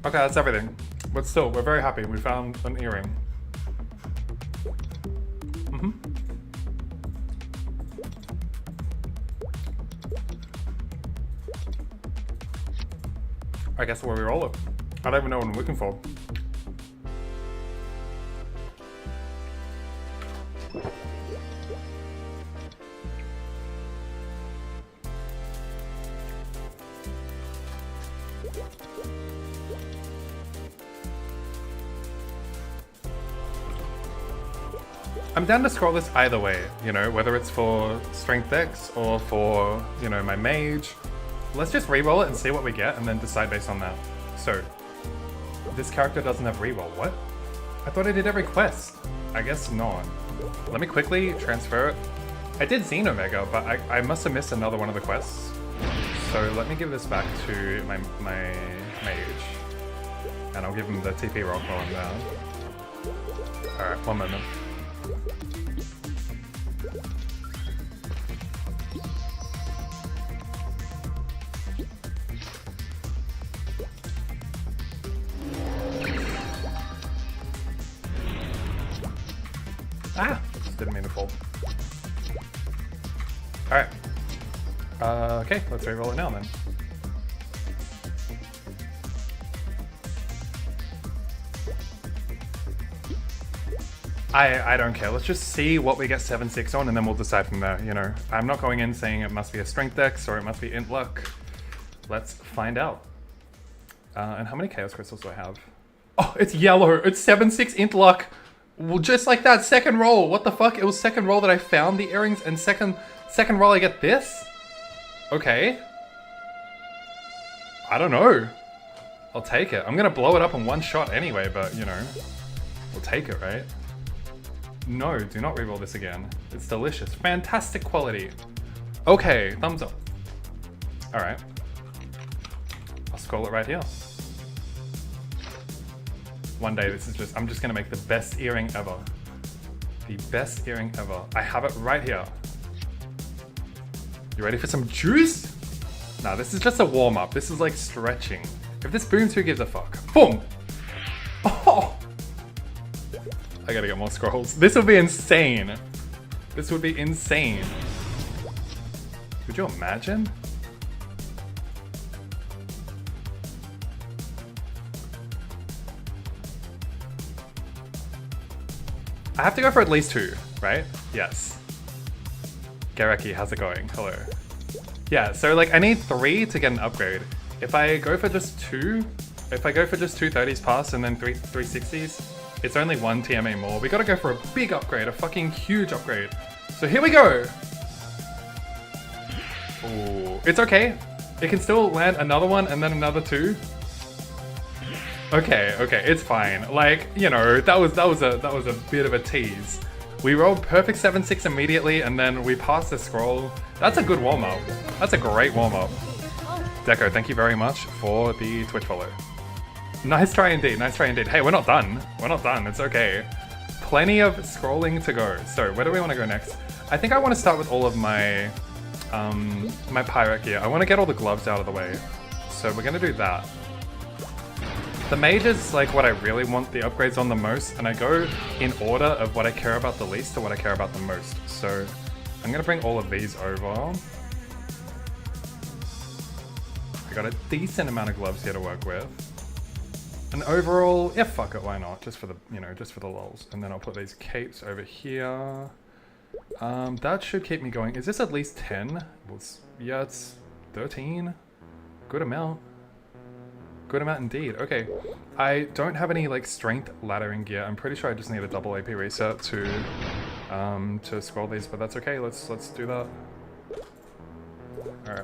Okay, that's everything. But still, we're very happy. We found an earring. I guess where we roll it. I don't even know what I'm looking for. I'm down to scroll this either way, you know, whether it's for strength X or for, you know, my mage. Let's just reroll it and see what we get and then decide based on that. So, this character doesn't have reroll. What? I thought I did every quest. I guess not. Let me quickly transfer it. I did Xeno Omega, but I must have missed another one of the quests. So let me give this back to my mage. And I'll give him the TP rock while I'm down. Alright, one moment. Ah! didn't mean to fall. Alright. Okay, let's reroll it now then. I don't care. Let's just see what we get 7-6 on and then we'll decide from there, you know. I'm not going in saying it must be a strength dex or it must be int luck. Let's find out. And how many chaos crystals do I have? Oh, it's yellow. It's 7-6 int luck. Well, just like that, second roll. What the fuck? It was second roll that I found the earrings and second roll I get this? Okay. I don't know. I'll take it. I'm gonna blow it up in one shot anyway, but you know, we'll take it, right? No, do not reroll this again. It's delicious. Fantastic quality. Okay, thumbs up. Alright. I'll scroll it right here. One day this is just, I'm just gonna make the best earring ever. The best earring ever. I have it right here. You ready for some juice? Nah, this is just a warm up. This is like stretching. If this booms, who gives a fuck? Boom! Oh! I gotta get more scrolls. This would be insane. This would be insane. Could you imagine? I have to go for at least 2, right? Yes. Gareki, how's it going? Hello. Yeah, so like I need 3 to get an upgrade. If I go for just 2, if I go for just 2 30s pass and then 3 360s, it's only 1 TMA more. We gotta go for a big upgrade, a fucking huge upgrade. So here we go. Ooh, it's okay. It can still land another one and then another 2. Okay, it's fine. Like, you know, that was a bit of a tease. We rolled perfect 7-6 immediately and then we passed the scroll. That's a good warm-up. That's a great warm-up. Deco, thank you very much for the Twitch follow. Nice try indeed, nice try indeed. Hey, we're not done. We're not done, it's okay. Plenty of scrolling to go. So, where do we want to go next? I think I want to start with all of my, my pirate gear. I want to get all the gloves out of the way. So we're going to do that. The mage is like what I really want the upgrades on the most, and I go in order of what I care about the least to what I care about the most. So I'm going to bring all of these over. I got a decent amount of gloves here to work with. And overall, yeah, fuck it, why not? Just for the, you know, just for the lols. And then I'll put these capes over here. That should keep me going. Is this at least 10? Well, yeah, it's 13. Good amount. Good amount indeed. Okay, I don't have any like strength laddering gear. I'm pretty sure I just need a double AP reset to scroll these, but that's okay. Let's do that. All right.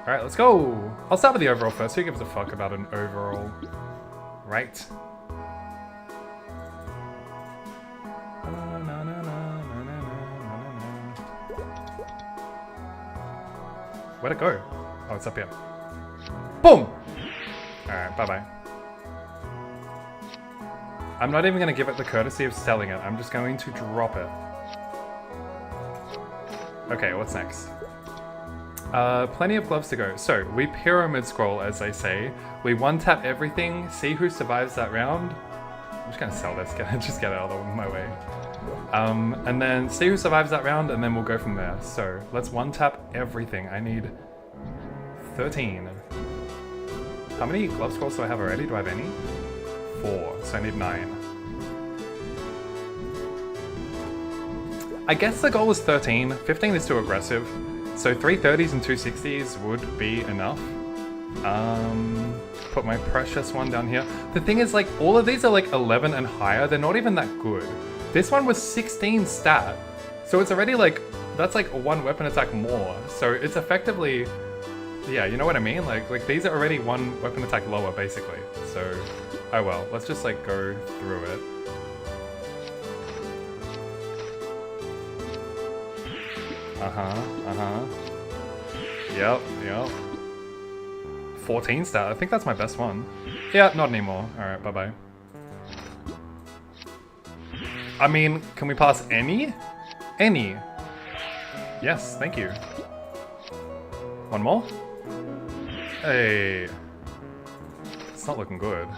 All right, let's go. I'll start with the overall first. Who gives a fuck about an overall? Right. Where'd it go? Oh, it's up here. Boom! Alright, bye-bye. I'm not even going to give it the courtesy of selling it. I'm just going to drop it. Okay, what's next? Plenty of gloves to go. So, we pyramid scroll, as they say. We one-tap everything, see who survives that round. I'm just going to sell this, just get it out of my way. And then see who survives that round, and then we'll go from there. So, let's one-tap everything. I need 13. How many glove scrolls do I have already? Do I have any? 4, so I need 9. I guess the goal is 13. 15 is too aggressive. So 3 30s and 2 60s would be enough. Put my precious one down here. The thing is, like, all of these are like 11 and higher. They're not even that good. This one was 16 stat. So it's already like, that's like 1 weapon attack more. So it's effectively, yeah, you know what I mean? Like these are already 1 weapon attack lower, basically. So, oh well, let's just like go through it. Yep. 14 stat, I think that's my best one. Yeah, not anymore. Alright, bye-bye. I mean, can we pass any? Any. Yes, thank you. One more. Hey. It's not looking good.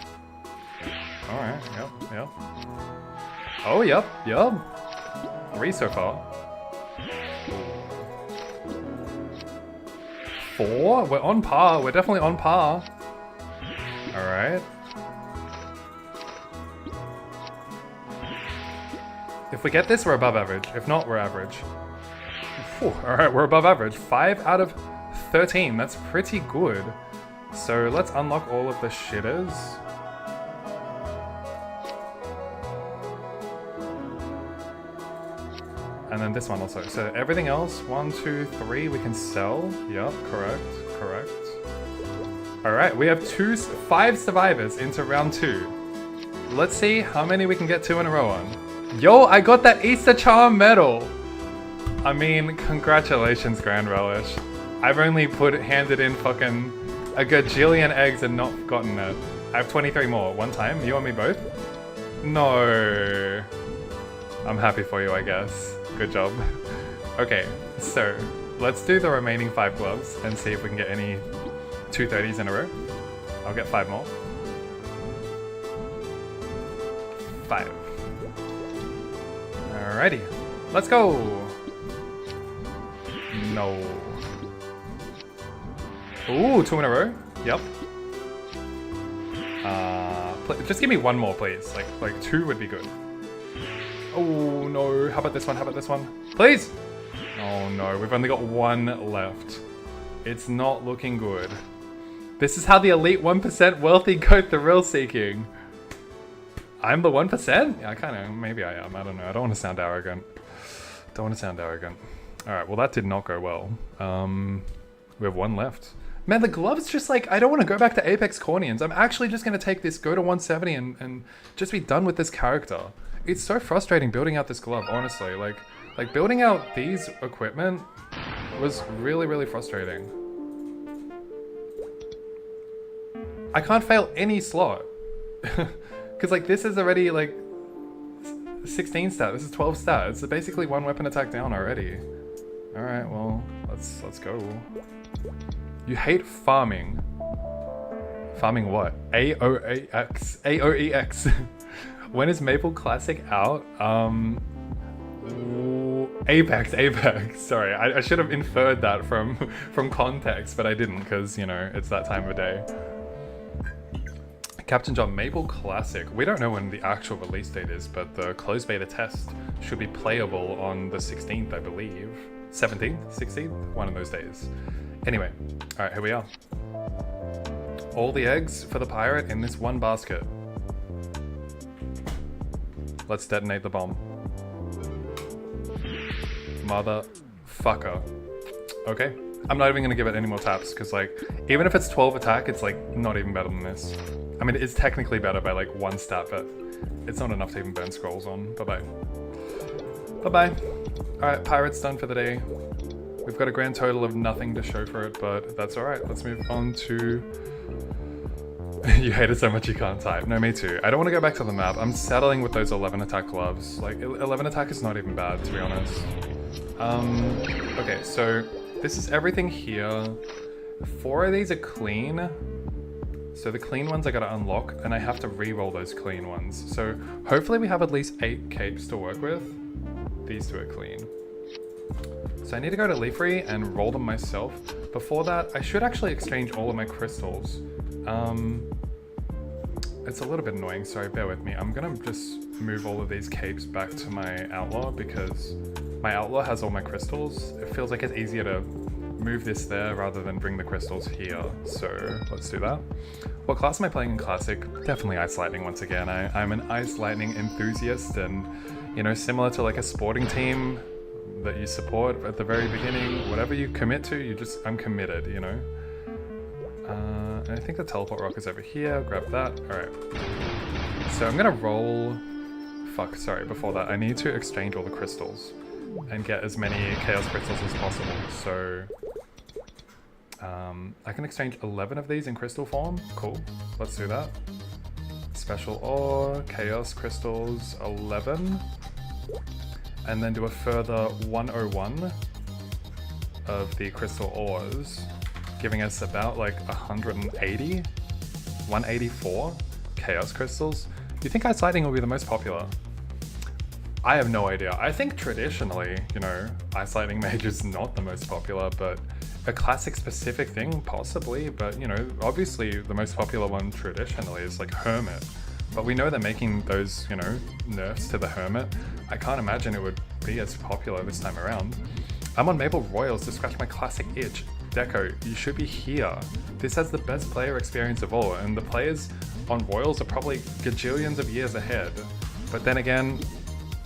Alright, yep. Oh, yep. 3 so far. 4? We're on par. We're definitely on par. Alright. If we get this, we're above average. If not, we're average. Alright, we're above average. 5 out of 13. That's pretty good. So let's unlock all of the shitters. And then this one also. So everything else, 1, 2, 3, we can sell. Yep, correct. Alright, we have 5 survivors into round 2. Let's see how many we can get 2 in a row on. Yo, I got that Easter Charm medal! I mean, congratulations, Grand Relish. I've only handed in fucking a gajillion eggs and not gotten it. I have 23 more. One time, you and me both? No. I'm happy for you, I guess. Good job. Okay, so let's do the remaining 5 gloves and see if we can get any 230s in a row. I'll get 5 more. 5. Alrighty, let's go. No. Ooh, 2 in a row. Yep. Just give me 1 more, please. Like 2 would be good. Oh no, how about this one? Please! Oh no, we've only got 1 left. It's not looking good. This is how the elite 1% wealthy go thrill seeking. I'm the 1%? Yeah, maybe I am, I don't know. I don't want to sound arrogant. Alright, well that did not go well. We have 1 left. Man, the glove's just like, I don't want to go back to Apex Cornians. I'm actually just going to take this, go to 170 and just be done with this character. It's so frustrating building out this glove, honestly. Like building out these equipment was really, really frustrating. I can't fail any slot. Because like this is already like 16 stat, this is 12 stat. It's basically 1 weapon attack down already. Alright, well, let's go. You hate farming. Farming what? AOEX. When is Maple Classic out? Apex. Sorry, I should have inferred that from context, but I didn't because, you know, it's that time of day. Captain John, Maple Classic. We don't know when the actual release date is, but the closed beta test should be playable on the 16th, I believe. 17th? 16th? One of those days. Anyway, alright, here we are. All the eggs for the pirate in this 1 basket. Let's detonate the bomb. Motherfucker. Okay. I'm not even gonna give it any more taps, because like, even if it's 12 attack, it's like not even better than this. I mean, it's technically better by like 1 stat, but it's not enough to even burn scrolls on. Bye-bye. Bye-bye. Alright, pirate's done for the day. We've got a grand total of nothing to show for it, but that's alright. Let's move on to... You hate it so much you can't type. No, me too. I don't want to go back to the map. I'm settling with those 11 attack gloves. Like, 11 attack is not even bad, to be honest. Okay, so this is everything here. 4 of these are clean. So the clean ones I gotta unlock, and I have to re-roll those clean ones. So hopefully we have at least 8 capes to work with. These 2 are clean. So I need to go to Leafree and roll them myself. Before that, I should actually exchange all of my crystals. It's a little bit annoying, sorry, bear with me. I'm gonna just move all of these capes back to my outlaw because my outlaw has all my crystals. It feels like it's easier to move this there rather than bring the crystals here. So let's do that. What class am I playing in Classic? Definitely Ice Lightning once again. I'm an Ice Lightning enthusiast, and you know, similar to like a sporting team that you support at the very beginning, whatever you commit to, I'm committed, you know? I think the teleport rock is over here, grab that, alright. So I'm gonna roll... Fuck, sorry, before that, I need to exchange all the crystals and get as many chaos crystals as possible, so... I can exchange 11 of these in crystal form, cool, let's do that. Special ore, chaos crystals, 11. And then do a further 101 of the crystal ores. giving us about like 180, 184 Chaos Crystals. Do you think Ice Lightning will be the most popular? I have no idea. I think traditionally, you know, Ice Lightning Mage is not the most popular, but a classic specific thing, possibly. But, you know, obviously the most popular one traditionally is like Hermit. But we know they're making those, you know, nerfs to the Hermit. I can't imagine it would be as popular this time around. I'm on Maple Royals to scratch my classic itch. Deco, you should be here. This has the best player experience of all, and the players on Royals are probably gajillions of years ahead. But then again,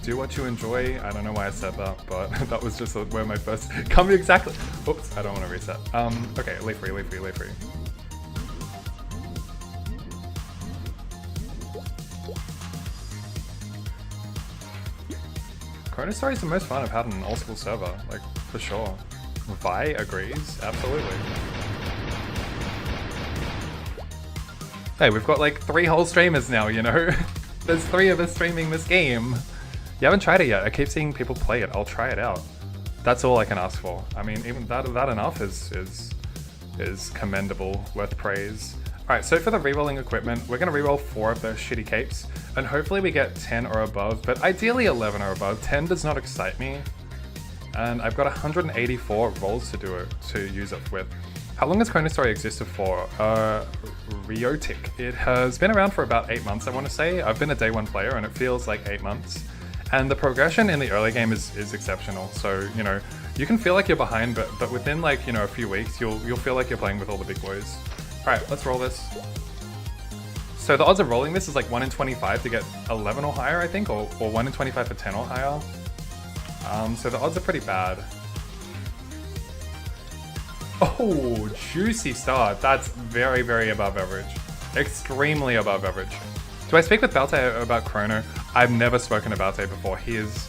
do what you enjoy. I don't know why I said that, but that was just where my first come exactly. Oops, I don't want to reset. Okay, leaf free, leaf free, leaf free. Chronostory is the most fun I've had on an old school server, like for sure. Vi agrees, absolutely. Hey, we've got like 3 whole streamers now, you know? There's 3 of us streaming this game. You haven't tried it yet. I keep seeing people play it. I'll try it out. That's all I can ask for. I mean, even that enough is commendable, worth praise. Alright, so for the rerolling equipment, we're going to reroll 4 of those shitty capes, and hopefully we get 10 or above, but ideally 11 or above. 10 does not excite me, and I've got 184 rolls to do it, to use it with. How long has Chronostory existed for? Riotic. It has been around for about 8 months, I want to say. I've been a day 1 player, and it feels like 8 months. And the progression in the early game is exceptional, so, you know, you can feel like you're behind, but within, like, you know, a few weeks, you'll feel like you're playing with all the big boys. Alright, let's roll this. So the odds of rolling this is like 1 in 25 to get 11 or higher, I think, or 1 in 25 for 10 or higher. So the odds are pretty bad. Oh, juicy start. That's very, very above average. Extremely above average. Do I speak with Balte about Chrono? I've never spoken to Balte before. He is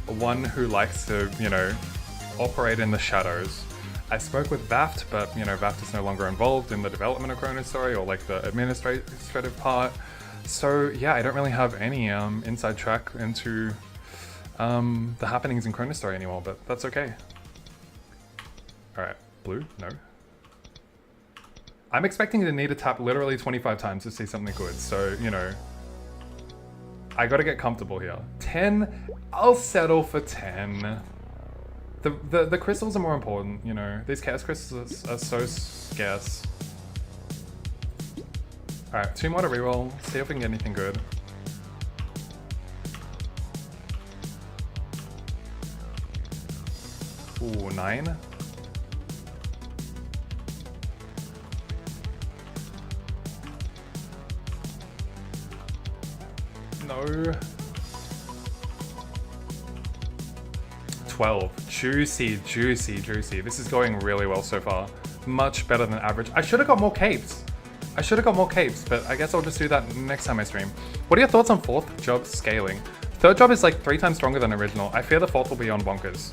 one who likes to, you know, operate in the shadows. I spoke with Vaft, but, you know, Vaft is no longer involved in the development of Chronostory or, like, the administrative part. So, yeah, I don't really have any inside track into the happenings in Chronostory anymore, but that's okay. Alright, blue? No. I'm expecting to need to tap literally 25 times to see something good, so, you know, I gotta get comfortable here. 10? I'll settle for 10. The crystals are more important, you know. These chaos crystals are so scarce. Alright, 2 more to reroll. See if we can get anything good. Ooh, 9. No. 12. Juicy, juicy, juicy. This is going really well so far. Much better than average. I should have got more capes. But I guess I'll just do that next time I stream. What are your thoughts on 4th job scaling? 3rd job is like 3 times stronger than original. I fear the 4th will be on bonkers.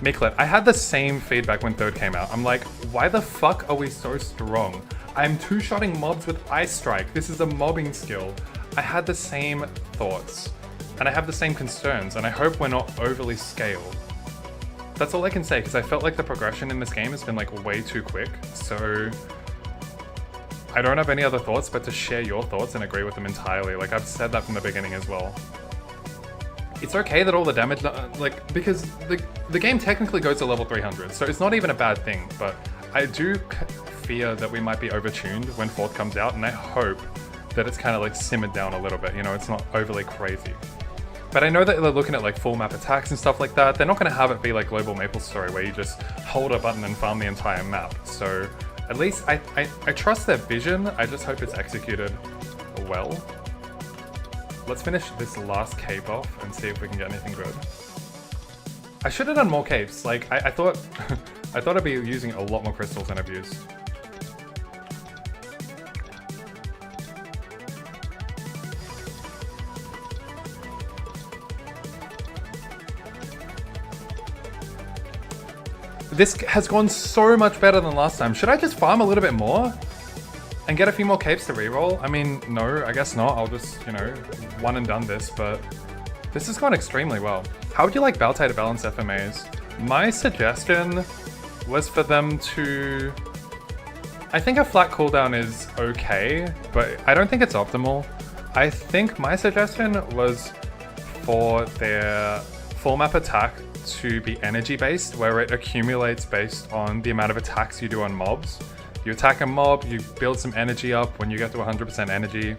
Miklet, I had the same feedback when 3rd came out. I'm like, why the fuck are we so strong? I'm 2-shotting mobs with Ice Strike. This is a mobbing skill. I had the same thoughts. And I have the same concerns, and I hope we're not overly scaled. That's all I can say, because I felt like the progression in this game has been like way too quick, so I don't have any other thoughts but to share your thoughts and agree with them entirely. Like, I've said that from the beginning as well. It's okay that all the damage, like, because the game technically goes to level 300, so it's not even a bad thing, but I do fear that we might be overtuned when 4th comes out, and I hope that it's kind of like simmered down a little bit, you know, it's not overly crazy. But I know that they're looking at like full map attacks and stuff like that. They're not going to have it be like global MapleStory where you just hold a button and farm the entire map. So at least I trust their vision. I just hope it's executed well. Let's finish this last cape off and see if we can get anything good. I should have done more capes. Like I thought I thought I'd be using a lot more crystals than I've used. This has gone so much better than last time. Should I just farm a little bit more? And get a few more capes to reroll? I mean, no, I guess not. I'll just, you know, one and done this, but this has gone extremely well. How would you like Balte to balance FMAs? My suggestion was for them to... I think a flat cooldown is okay, but I don't think it's optimal. I think my suggestion was for their full map attack to be energy based, where it accumulates based on the amount of attacks you do on mobs. You attack a mob, you build some energy up. When you get to 100% energy,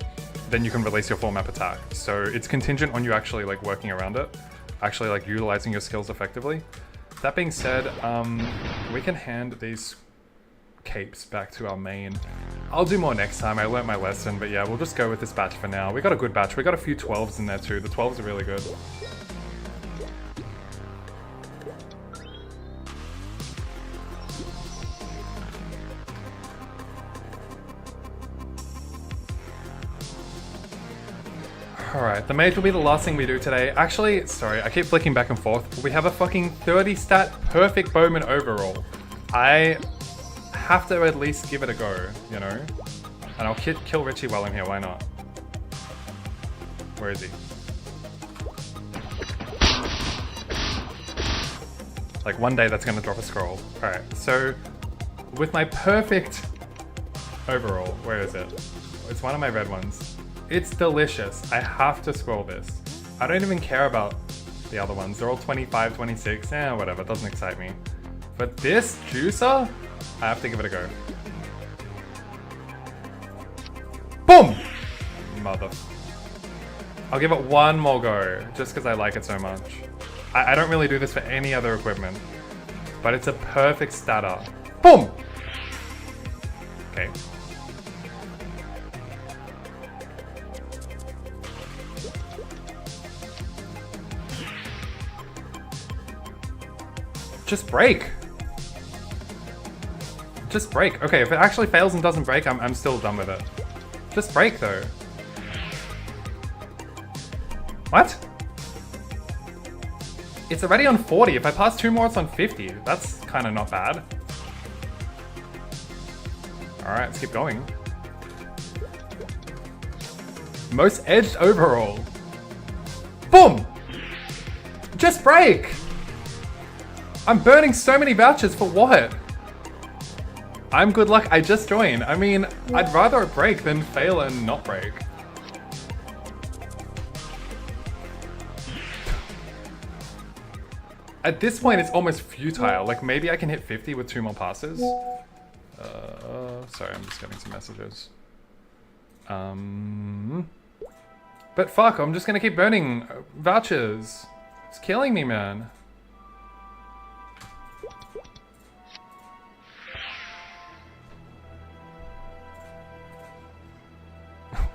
then you can release your full map attack. So it's contingent on you actually like working around it, actually like utilizing your skills effectively. That being said, we can hand these capes back to our main. I'll do more next time, I learnt my lesson, but yeah, we'll just go with this batch for now. We got a good batch, we got a few 12s in there too. The 12s are really good. Alright, the mage will be the last thing we do today. Actually, sorry, I keep flicking back and forth. We have a fucking 30 stat perfect bowman overall. I have to at least give it a go, you know? And I'll kill Richie while I'm here, why not? Where is he? Like one day that's gonna drop a scroll. Alright, so with my perfect overall, where is it? It's one of my red ones. It's delicious. I have to scroll this. I don't even care about the other ones. They're all 25, 26, whatever, it doesn't excite me. But this juicer, I have to give it a go. Boom! Mother. I'll give it one more go, just because I like it so much. I don't really do this for any other equipment, but it's a perfect starter. Boom! Okay. Just break. Just break. Okay, if it actually fails and doesn't break, I'm still done with it. Just break though. What? It's already on 40. If I pass 2 more, it's on 50. That's kind of not bad. Alright, let's keep going. Most edged overall. Boom! Just break! I'm burning so many vouchers for what? I'm good luck, I just joined. I mean, I'd rather it break than fail and not break. At this point, it's almost futile. Like, maybe I can hit 50 with 2 more passes. Sorry, I'm just getting some messages. But fuck, I'm just gonna keep burning vouchers. It's killing me, man.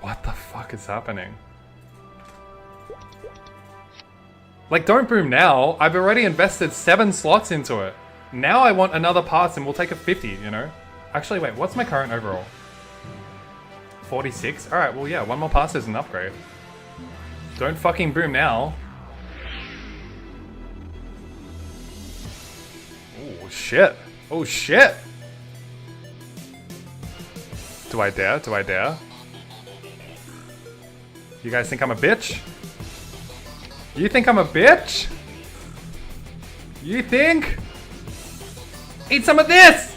What the fuck is happening? Like, don't boom now. I've already invested 7 slots into it. Now I want another pass and we'll take a 50, you know? Actually, wait, what's my current overall? 46? Alright, well yeah, 1 more pass is an upgrade. Don't fucking boom now. Oh shit. Oh shit! Do I dare? Do I dare? You guys think I'm a bitch? You think I'm a bitch? You think? Eat some of this!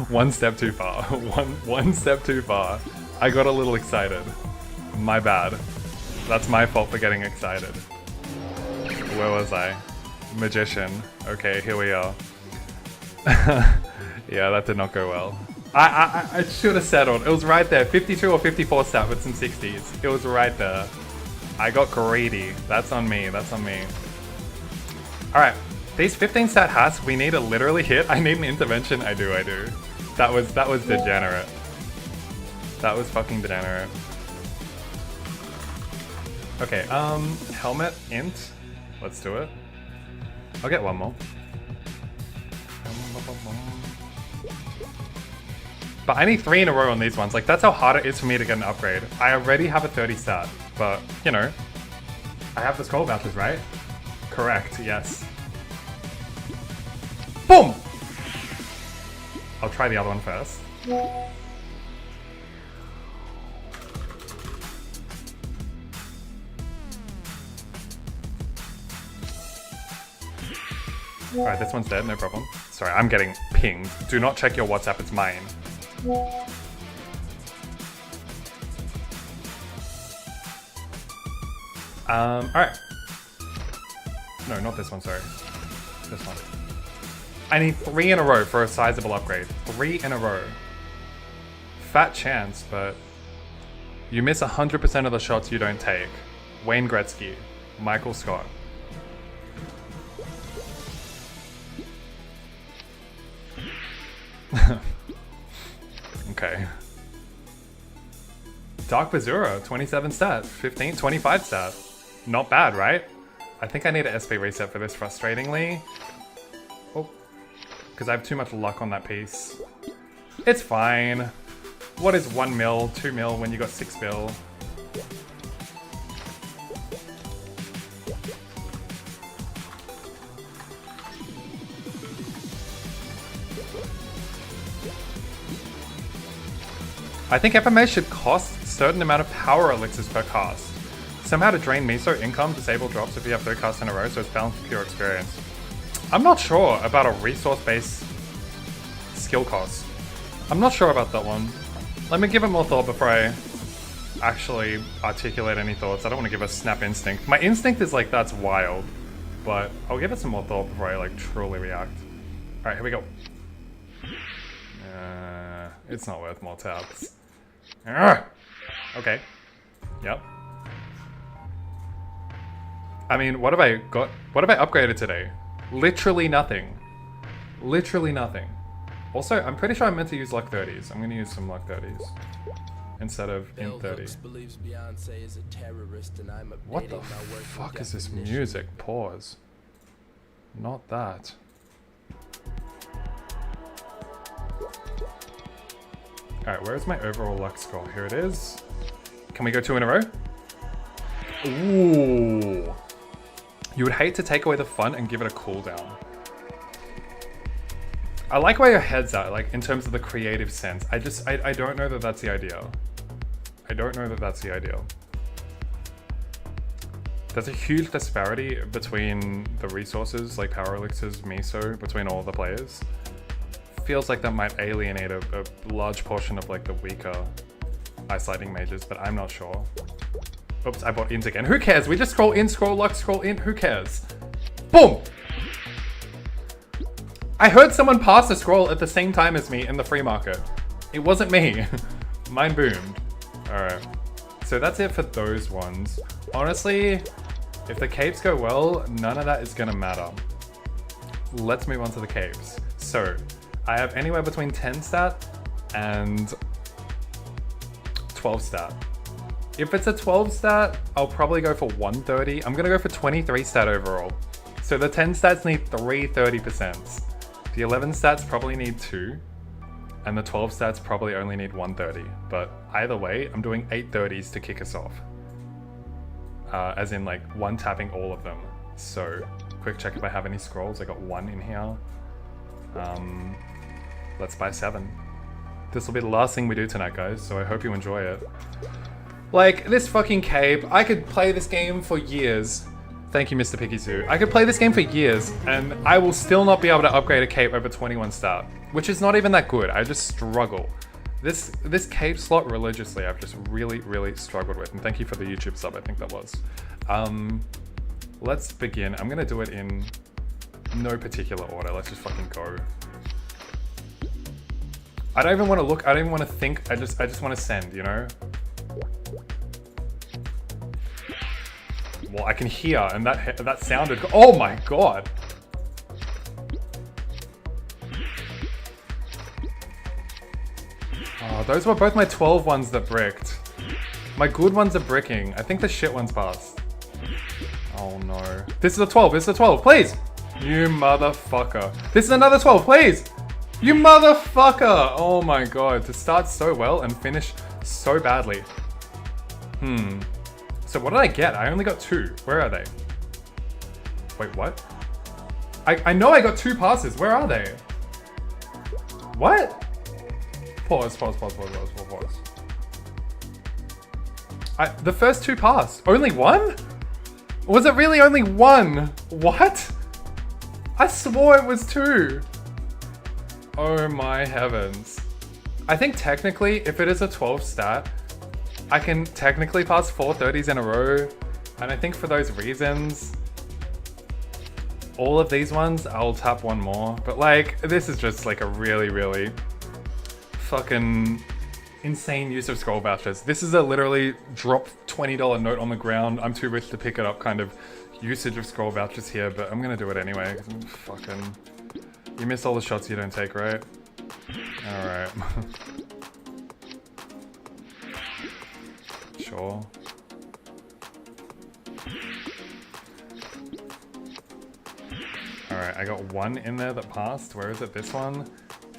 One step too far. One step too far. I got a little excited. My bad. That's my fault for getting excited. Where was I? Magician. Okay, here we are. Yeah, that did not go well. I should have settled. It was right there. 52 or 54 stat with some 60s. It was right there. I got greedy. That's on me. That's on me. Alright. These 15 stat hats, we need to literally hit. I need an intervention. I do. That was degenerate. That was fucking degenerate. Okay, helmet, int. Let's do it. I'll get 1 more. But I need 3 in a row on these ones. Like, that's how hard it is for me to get an upgrade. I already have a 30 stat, but, you know, I have the scroll vouchers, right? Correct, yes. Boom! I'll try the other one first. Alright, this one's dead, no problem. Sorry, I'm getting pinged. Do not check your WhatsApp, it's mine. Alright. No, not this one, sorry. This one. I need 3 in a row for a sizable upgrade. 3 in a row. Fat chance, but you miss 100% of the shots you don't take. Wayne Gretzky. Michael Scott. Okay. Dark Bazura, 27 stat, 15, 25 stat. Not bad, right? I think I need an SP reset for this, frustratingly. Oh, because I have too much luck on that piece. It's fine. What is 1 mil, 2 mil when you got 6 mil? I think FMA should cost a certain amount of power elixirs per cast. Somehow to drain Miso income, disable drops if you have 3 casts in a row, so it's balanced for pure experience. I'm not sure about a resource-based skill cost. I'm not sure about that one. Let me give it more thought before I actually articulate any thoughts. I don't want to give a snap instinct. My instinct is like, that's wild. But I'll give it some more thought before I like truly react. Alright, here we go. It's not worth more taps. Okay. Yep. I mean, what have I got? What have I upgraded today? Literally nothing. Literally nothing. Also, I'm pretty sure I'm meant to use luck 30s. I'm going to use some luck 30s. Instead of in 30. What the fuck is this music? Pause. Not that. Alright, where is my overall luck score? Here it is. Can we go 2 in a row? Ooh. You would hate to take away the fun and give it a cooldown. I like where your head's at, like, in terms of the creative sense. I don't know that that's the idea. I don't know that that's the idea. There's a huge disparity between the resources, like power elixirs, Miso, between all the players. Feels like that might alienate a large portion of like the weaker ice lightning mages, but I'm not sure. Oops, I bought int again. Who cares? We just scroll in, scroll luck, scroll in. Who cares? Boom! I heard someone pass a scroll at the same time as me in the free market. It wasn't me. Mine boomed. Alright. So that's it for those ones. Honestly, if the capes go well, none of that is gonna matter. Let's move on to the capes. So, I have anywhere between 10 stat and 12 stat. If it's a 12 stat, I'll probably go for 130. I'm gonna go for 23 stat overall. So the 10 stats need 3 30%. The 11 stats probably need 2. And the 12 stats probably only need 130. But either way, I'm doing 8 30s to kick us off. As in like one tapping all of them. So, quick check if I have any scrolls. I got 1 in here. Let's buy 7. This will be the last thing we do tonight, guys, so I hope you enjoy it. Like, this fucking cape, I could play this game for years. Thank you, Mr. Picky Zoo. I could play this game for years, and I will still not be able to upgrade a cape over 21 star, which is not even that good. I just struggle. This cape slot religiously, I've just really struggled with, and thank you for the YouTube sub, I think that was. Let's begin. I'm gonna do it in no particular order. Let's just fucking go. I don't even want to look, I don't even want to think, I just want to send, you know? Well, I can hear, and that sounded, oh my god! Oh, those were both my 12 ones that bricked. My good ones are bricking. I think the shit ones passed. Oh no. This is a 12, this is a 12, please! You motherfucker. This is another 12, please! You motherfucker! Oh my god, to start so well and finish so badly. So what did I get? I only got 2. Where are they? Wait, what? I know I got 2 passes. Where are they? What? Pause. The first 2 passed. Only 1? Was it really only 1? What? I swore it was 2. Oh my heavens. I think technically, if it is a 12 stat, I can technically pass 4 30s in a row. And I think for those reasons, all of these ones, I'll tap one more. But like, this is just like a really, really fucking insane use of scroll vouchers. This is a literally drop $20 note on the ground, I'm too rich to pick it up kind of usage of scroll vouchers here, but I'm gonna do it anyway, because I'm fucking... You miss all the shots you don't take, right? Alright. Sure. Alright, I got 1 in there that passed. Where is it? This one?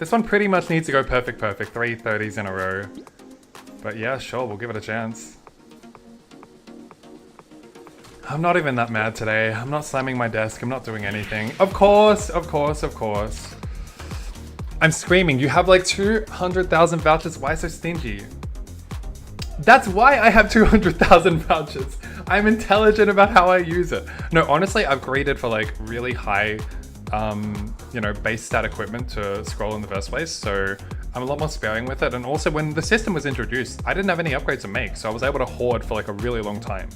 This one pretty much needs to go perfect. 3 30s in a row. But yeah, sure, we'll give it a chance. I'm not even that mad today. I'm not slamming my desk. I'm not doing anything. Of course, of course, of course. I'm screaming. You have like 200,000 vouchers. Why so stingy? That's why I have 200,000 vouchers. I'm intelligent about how I use it. No, honestly, I've graded for like really high, you know, base stat equipment to scroll in the first place. So I'm a lot more sparing with it. And also when the system was introduced, I didn't have any upgrades to make. So I was able to hoard for like a really long time.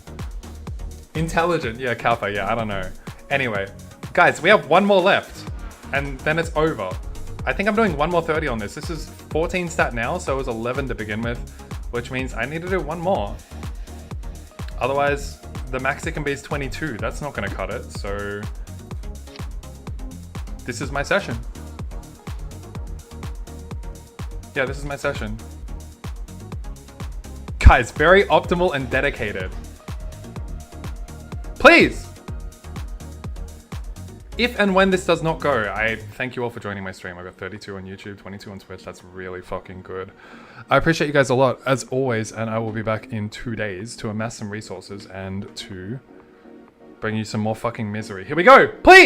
Intelligent, yeah, Kappa, yeah, I don't know. Anyway, guys, we have 1 more left and then it's over. I think I'm doing 1 more 30 on this. This is 14 stat now, so it was 11 to begin with, which means I need to do 1 more. Otherwise, the max it can be is 22. That's not gonna cut it, so this is my session. Yeah, this is my session. Guys, very optimal and dedicated. Please! If and when this does not go, I thank you all for joining my stream. I got 32 on YouTube, 22 on Twitch. That's really fucking good. I appreciate you guys a lot, as always, and I will be back in 2 days to amass some resources and to bring you some more fucking misery. Here we go! Please!